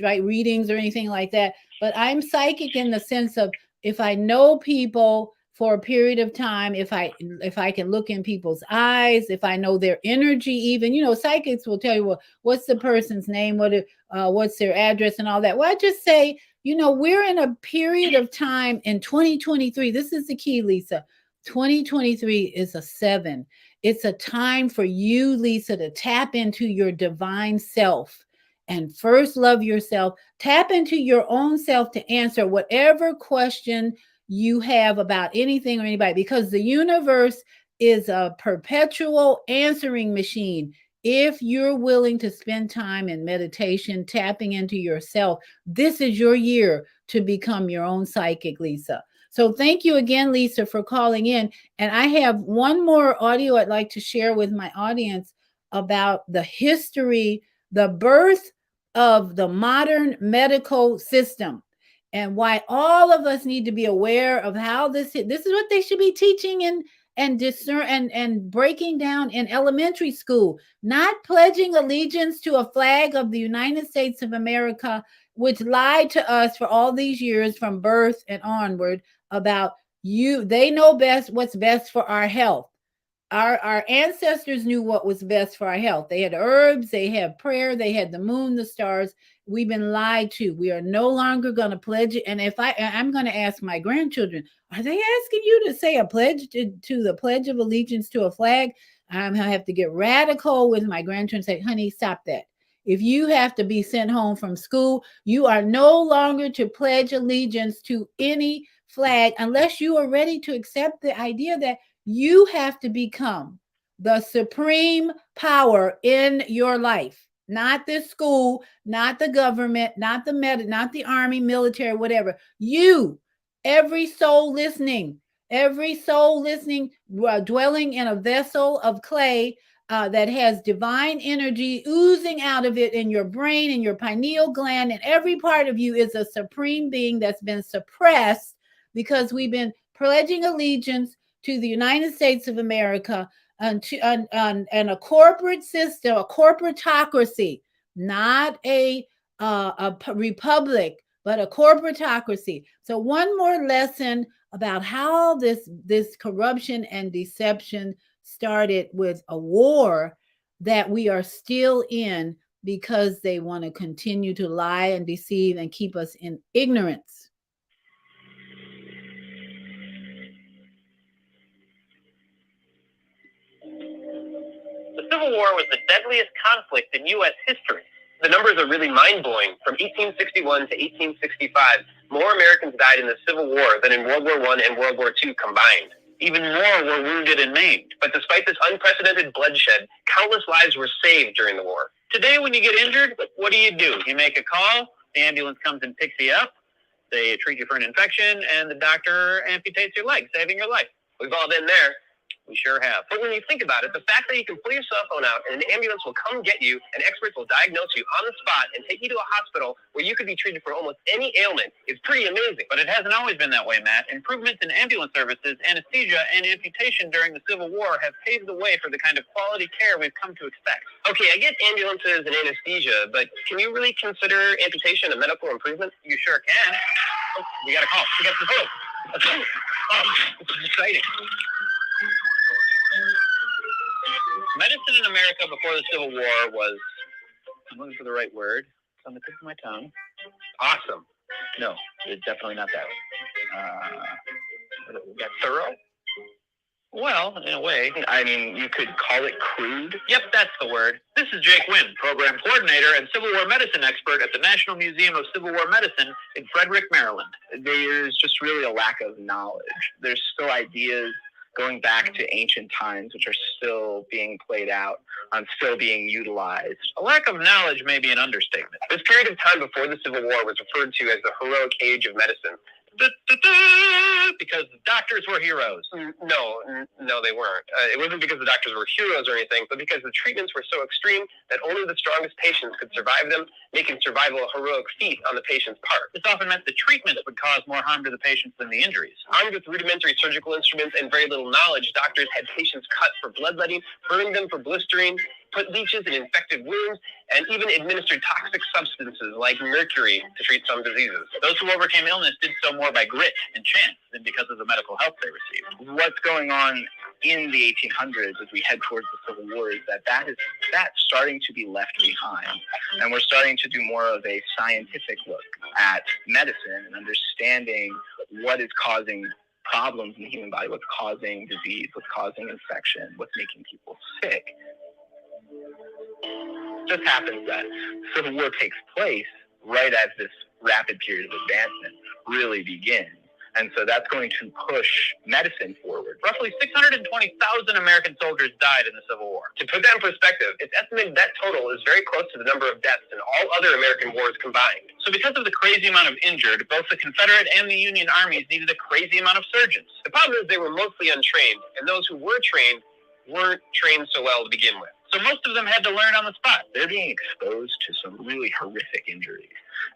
readings or anything like that, but I'm psychic in the sense of if I know people for a period of time, if I can look in people's eyes, if I know their energy, even, psychics will tell you, well, what's the person's name, what's their address and all that. Well, I just say, we're in a period of time in 2023. This is the key, Lisa. 2023 is a 7. It's a time for you, Lisa, to tap into your divine self and first love yourself. Tap into your own self to answer whatever question you have about anything or anybody, because the universe is a perpetual answering machine. If you're willing to spend time in meditation, tapping into yourself, this is your year to become your own psychic, Lisa. So thank you again, Lisa, for calling in. And I have one more audio I'd like to share with my audience about the history, the birth of the modern medical system, and why all of us need to be aware of how this is what they should be teaching and discern and breaking down in elementary school, not pledging allegiance to a flag of the United States of America, which lied to us for all these years from birth and onward about they know best what's best for our health. Our ancestors knew what was best for our health. They had herbs, they had prayer, they had the moon, the stars. We've been lied to. We are no longer going to pledge it. And if I'm going to ask my grandchildren, are they asking you to say a pledge to the Pledge of Allegiance to a flag? I'm going to have to get radical with my grandchildren and say, honey, stop that. If you have to be sent home from school, you are no longer to pledge allegiance to any flag unless you are ready to accept the idea that you have to become the supreme power in your life, not this school, not the government, not the army, military, whatever. You, every soul listening, dwelling in a vessel of clay that has divine energy oozing out of it in your brain, in your pineal gland, and every part of you is a supreme being that's been suppressed because we've been pledging allegiance to the United States of America and a corporate system, a corporatocracy, not a republic, but a corporatocracy. So one more lesson about how this corruption and deception started with a war that we are still in because they want to continue to lie and deceive and keep us in ignorance. The Civil War was the deadliest conflict in U.S. history. The numbers are really mind-blowing. From 1861 to 1865, more Americans died in the Civil War than in World War I and World War II combined. Even more were wounded and maimed. But despite this unprecedented bloodshed, countless lives were saved during the war. Today, when you get injured, what do? You make a call, the ambulance comes and picks you up, they treat you for an infection, and the doctor amputates your leg, saving your life. We've all been there. We sure have. But when you think about it, the fact that you can pull your cell phone out and an ambulance will come get you and experts will diagnose you on the spot and take you to a hospital where you could be treated for almost any ailment is pretty amazing. But it hasn't always been that way, Matt. Improvements in ambulance services, anesthesia, and amputation during the Civil War have paved the way for the kind of quality care we've come to expect. Okay, I get ambulances and anesthesia, but can you really consider amputation a medical improvement? You sure can. Oh, we got a call. We got the phone. Let's go. Oh, this is exciting. Medicine in America before the Civil War was, I'm looking for the right word, it's on the tip of my tongue. Awesome. No, it's definitely not that one. We got thorough? Well, in a way. I mean, you could call it crude. Yep, that's the word. This is Jake Wynn, program coordinator and Civil War medicine expert at the National Museum of Civil War Medicine in Frederick, Maryland. There's just really a lack of knowledge. There's still ideas going back to ancient times, which are still being played out, still being utilized. A lack of knowledge may be an understatement. This period of time before the Civil War was referred to as the heroic age of medicine. because the doctors were heroes. No, they weren't. It wasn't because the doctors were heroes or anything, but because the treatments were so extreme that only the strongest patients could survive them, making survival a heroic feat on the patient's part. This often meant the treatments would cause more harm to the patients than the injuries. Armed with rudimentary surgical instruments and very little knowledge, doctors had patients cut for bloodletting, burn them for blistering, put leeches in infected wounds, and even administered toxic substances like mercury to treat some diseases. Those who overcame illness did so more by grit and chance than because of the medical help they received. What's going on in the 1800s as we head towards the Civil War is that's starting to be left behind. And we're starting to do more of a scientific look at medicine and understanding what is causing problems in the human body, what's causing disease, what's causing infection, what's making people sick. It just happens that the Civil War takes place right as this rapid period of advancement really begins. And so that's going to push medicine forward. Roughly 620,000 American soldiers died in the Civil War. To put that in perspective, it's estimated that total is very close to the number of deaths in all other American wars combined. So because of the crazy amount of injured, both the Confederate and the Union armies needed a crazy amount of surgeons. The problem is they were mostly untrained, and those who were trained weren't trained so well to begin with. So most of them had to learn on the spot. They're being exposed to some really horrific injuries.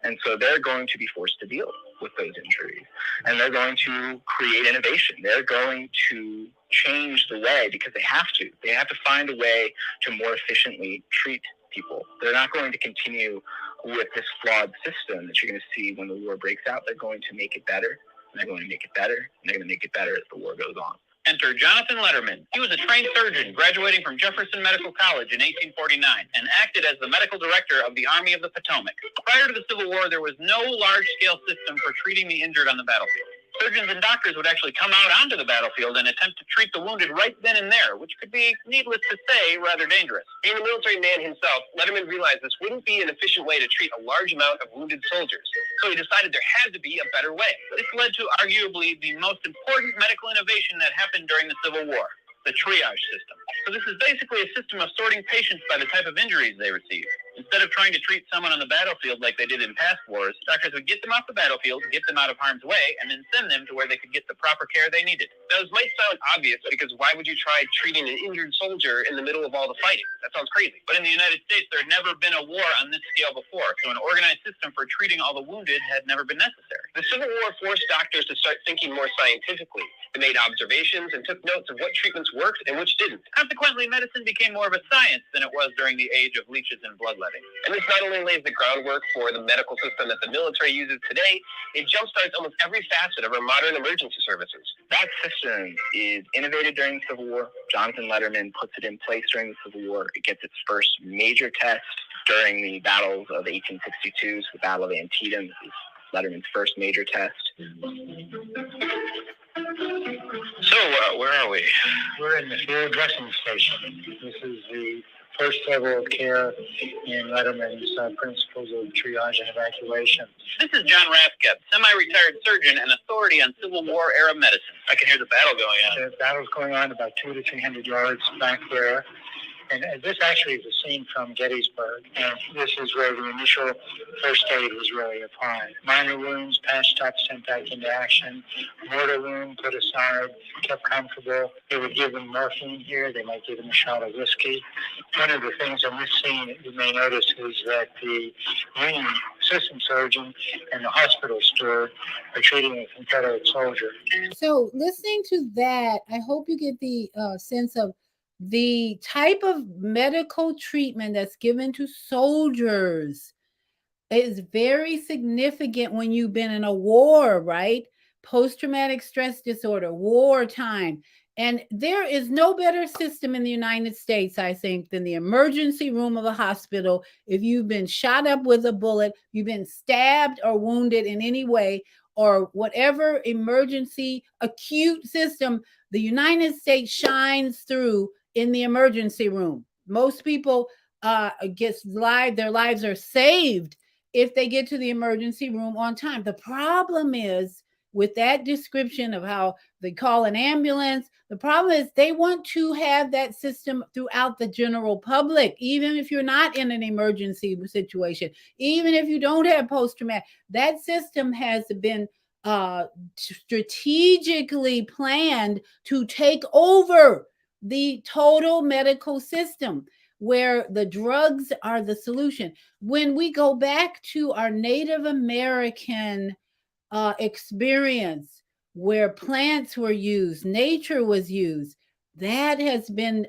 And so they're going to be forced to deal with those injuries. And they're going to create innovation. They're going to change the way, because they have to. They have to find a way to more efficiently treat people. They're not going to continue with this flawed system that you're going to see when the war breaks out. They're going to make it better. And they're going to make it better. And they're going to make it better as the war goes on. Enter Jonathan Letterman. He was a trained surgeon graduating from Jefferson Medical College in 1849 and acted as the medical director of the Army of the Potomac. Prior to the Civil War, there was no large-scale system for treating the injured on the battlefield. Surgeons and doctors would actually come out onto the battlefield and attempt to treat the wounded right then and there, which could be, needless to say, rather dangerous. Being a military man himself, Letterman realized this wouldn't be an efficient way to treat a large amount of wounded soldiers, so he decided there had to be a better way. This led to arguably the most important medical innovation that happened during the Civil War, the triage system. So this is basically a system of sorting patients by the type of injuries they receive. Instead of trying to treat someone on the battlefield like they did in past wars, doctors would get them off the battlefield, get them out of harm's way, and then send them to where they could get the proper care they needed. Now, this might sound obvious, because why would you try treating an injured soldier in the middle of all the fighting? That sounds crazy. But in the United States, there had never been a war on this scale before, so an organized system for treating all the wounded had never been necessary. The Civil War forced doctors to start thinking more scientifically. They made observations and took notes of what treatments worked and which didn't. Consequently, medicine became more of a science than it was during the age of leeches and bloodletting. And this not only lays the groundwork for the medical system that the military uses today, it jumpstarts almost every facet of our modern emergency services. That system is innovated during the Civil War. Jonathan Letterman puts it in place during the Civil War. It gets its first major test during the battles of 1862, so the Battle of Antietam. This is Letterman's first major test. So, where are we? We're in the field dressing station. This is the first level of care in Letterman's principles of triage and evacuation. This is John Rathgeb, semi-retired surgeon and authority on Civil War era medicine. I can hear the battle going on. The battle's going on about 200 to 300 yards back there. And this actually is a scene from Gettysburg. And this is where the initial first aid was really applied. Minor wounds, patched up, sent back into action. Mortar wound put aside, kept comfortable. They would give them morphine here. They might give them a shot of whiskey. One of the things on this scene that you may notice is that the Union assistant surgeon and the hospital steward are treating a Confederate soldier. So listening to that, I hope you get the sense of the type of medical treatment that's given to soldiers is very significant when you've been in a war, right? Post-traumatic stress disorder, wartime. And there is no better system in the United States, I think, than the emergency room of a hospital. If you've been shot up with a bullet, you've been stabbed or wounded in any way, or whatever emergency acute system, the United States shines through in the emergency room. Most people their lives are saved if they get to the emergency room on time. The problem is with that description of how they call an ambulance, the problem is they want to have that system throughout the general public, even if you're not in an emergency situation, even if you don't have post-traumatic. That system has been strategically planned to take over the total medical system, where the drugs are the solution. When we go back to our Native American experience, where plants were used, nature was used, that has been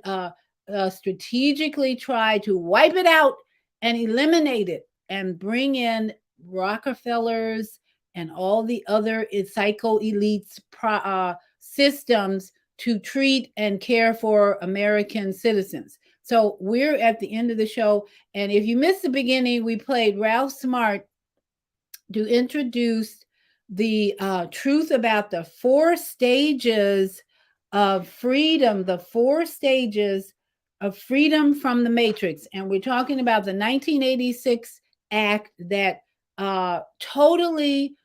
strategically tried to wipe it out and eliminate it and bring in Rockefellers and all the other psycho elites systems to treat and care for American citizens. So we're at the end of the show. And if you missed the beginning, we played Ralph Smart to introduce the truth about the 4 stages of freedom, the 4 stages of freedom from the matrix. And we're talking about the 1986 act that totally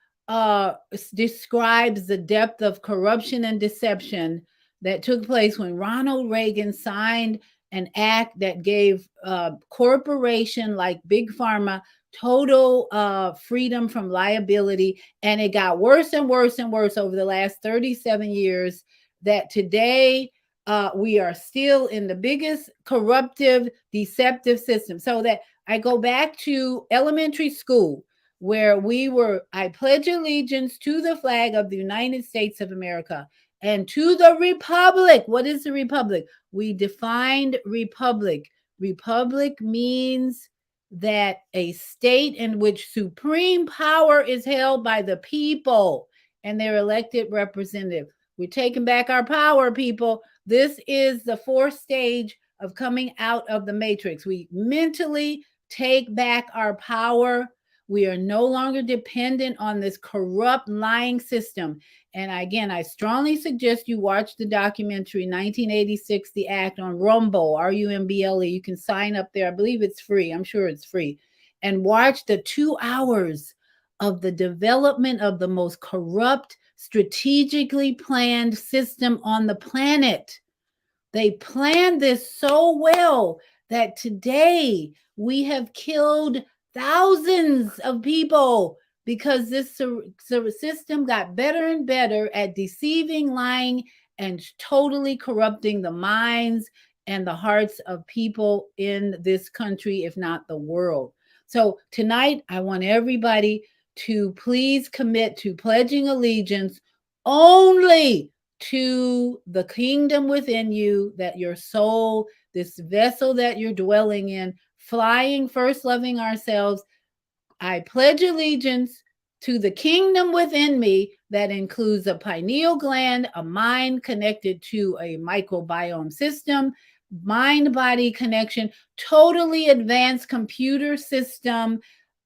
describes the depth of corruption and deception that took place when Ronald Reagan signed an act that gave corporation like Big Pharma total freedom from liability. And it got worse and worse and worse over the last 37 years, that today we are still in the biggest corruptive, deceptive system. So that I go back to elementary school, where I pledge allegiance to the flag of the United States of America and to the republic. What is the republic? We defined republic. Republic means that a state in which supreme power is held by the people and their elected representative. We're taking back our power, people. This is the 4th stage of coming out of the matrix. We mentally take back our power. We are no longer dependent on this corrupt, lying system. And again, I strongly suggest you watch the documentary 1986, The Act, on Rumble, RUMBLE. You can sign up there. I believe it's free. I'm sure it's free. And watch the 2 hours of the development of the most corrupt, strategically planned system on the planet. They planned this so well that today we have killed thousands of people because this system got better and better at deceiving, lying, and totally corrupting the minds and the hearts of people in this country, if not the world. So tonight, I want everybody to please commit to pledging allegiance only to the kingdom within you, that your soul, this vessel that you're dwelling in, flying, first loving ourselves. I pledge allegiance to the kingdom within me that includes a pineal gland, a mind connected to a microbiome system, mind-body connection, totally advanced computer system.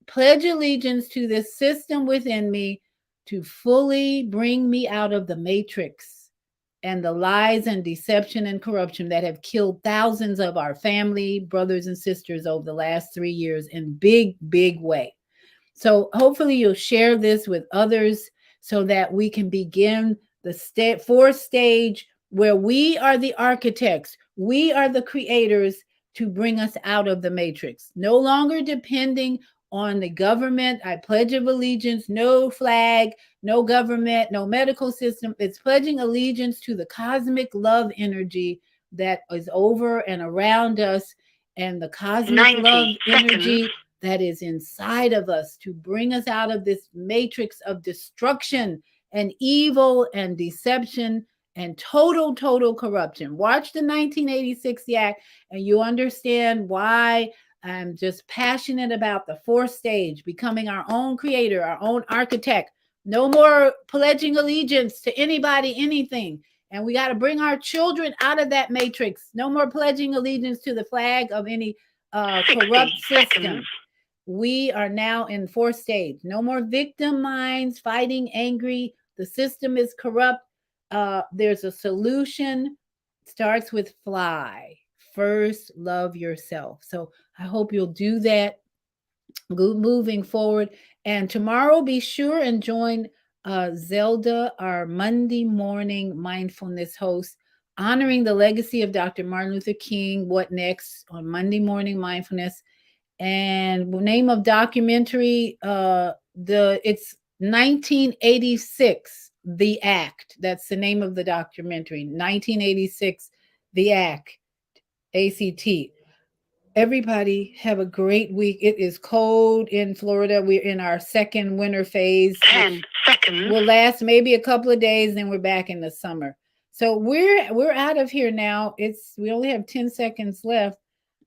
Pledge allegiance to this system within me to fully bring me out of the matrix and the lies and deception and corruption that have killed thousands of our family, brothers and sisters over the last 3 years in big, big way. So hopefully you'll share this with others so that we can begin the 4th stage, where we are the architects, we are the creators to bring us out of the matrix. No longer depending on the government. I pledge of allegiance, no flag, no government, no medical system. It's pledging allegiance to the cosmic love energy that is over and around us, and the cosmic love energy that is inside of us to bring us out of this matrix of destruction and evil and deception and total corruption. Watch the 1986 Act and you understand why I'm just passionate about the 4th stage, becoming our own creator, our own architect. No more pledging allegiance to anybody, anything. And we got to bring our children out of that matrix. No more pledging allegiance to the flag of any corrupt system. We are now in 4th stage. No more victim minds fighting angry. The system is corrupt. There's a solution. Starts with fly. First, love yourself. So I hope you'll do that moving forward. And tomorrow, be sure and join Zelda, our Monday morning mindfulness host, honoring the legacy of Dr. Martin Luther King. What next on Monday morning mindfulness? And name of documentary, it's 1986, The Act. That's the name of the documentary. 1986, The Act. ACT. Everybody have a great week. It is cold in Florida. We're in our second winter phase. 10 seconds. Will last maybe a couple of days, then we're back in the summer. So we're out of here now. We only have 10 seconds left,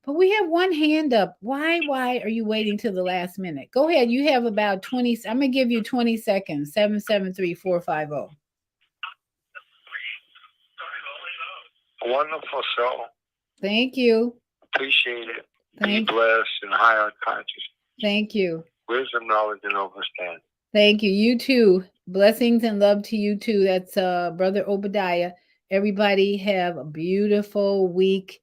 but we have one hand up. Why are you waiting till the last minute? Go ahead. You have about 20. I'm gonna give you 20 seconds. 773-450. Wonderful show. Thank you. Appreciate it. Be Thank you. blessed and higher conscious. Thank you. Wisdom, knowledge, and understanding. Thank you. You too. Blessings and love to you too. That's Brother Obadiah. Everybody have a beautiful week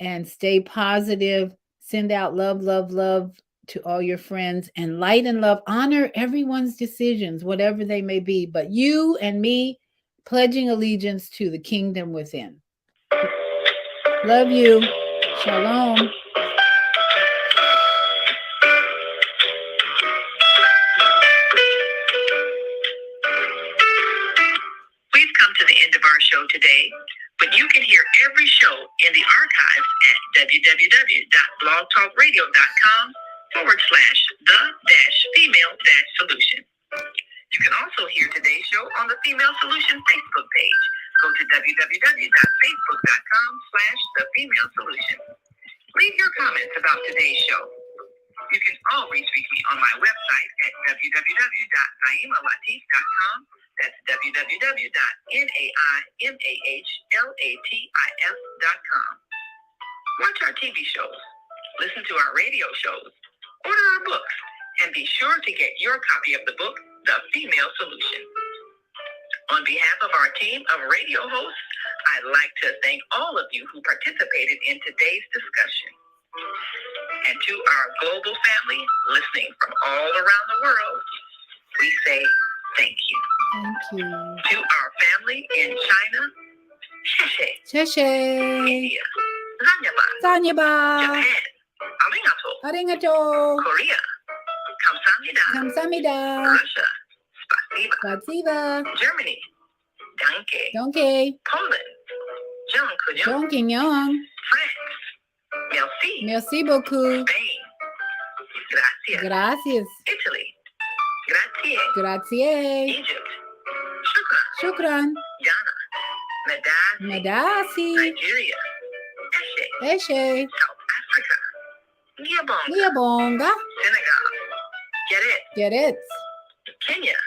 and stay positive. Send out love, love, love to all your friends, and light and love. Honor everyone's decisions, whatever they may be. But you and me pledging allegiance to the kingdom within. Love you. Shalom. We've come to the end of our show today, but you can hear every show in the archives at www.blogtalkradio.com/the-female-solution. You can also hear today's show on the Female Solution Facebook page. Go to www.facebook.com/the-female-solution. Leave your comments about today's show. You can always reach me on my website at www.naimalatif.com. That's www.naimalatif.com. Watch our TV shows, listen to our radio shows, order our books, and be sure to get your copy of the book, The Female Solution. On behalf of our team of radio hosts, I'd like to thank all of you who participated in today's discussion. And to our global family listening from all around the world, we say thank you. Thank you. To our family in China, Sheshe. Sheshe. India, Zanyaba. Zanyaba. Japan, Arigato. Arigato. Korea, Kamsamnida. Kamsamnida. Russia, Spasiba. Spasiba. Germany, Danke. Danke. Poland, Jean-Kunyong. Jean-Kunyong. France, merci. Merci beaucoup. Spain, gracias. Gracias. Italy, grazie. Grazie. Egypt, shukran. Shukran. Ghana, Medasi. Medasi. Nigeria, Eshe. Eshe. South Africa, Gabon. Liabonga. Senegal, Geret. Get Kenya,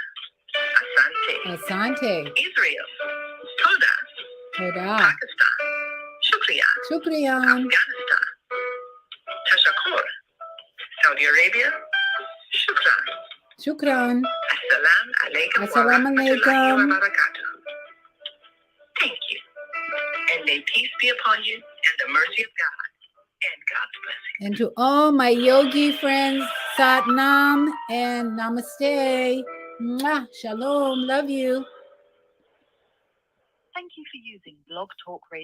Asante. Asante. Israel, Toda. Toda. Pakistan, Shukriya. Shukriyan. Afghanistan, Tashakur. Saudi Arabia, Shukran. Shukran. Assalamu alaikum. Assalamu alaikum. wa barakatuh. Thank you. And may peace be upon you and the mercy of God and God's blessing. And to all my yogi friends, Sat Nam and Namaste. Mwah. Shalom. Love you. Thank you for using Blog Talk Radio.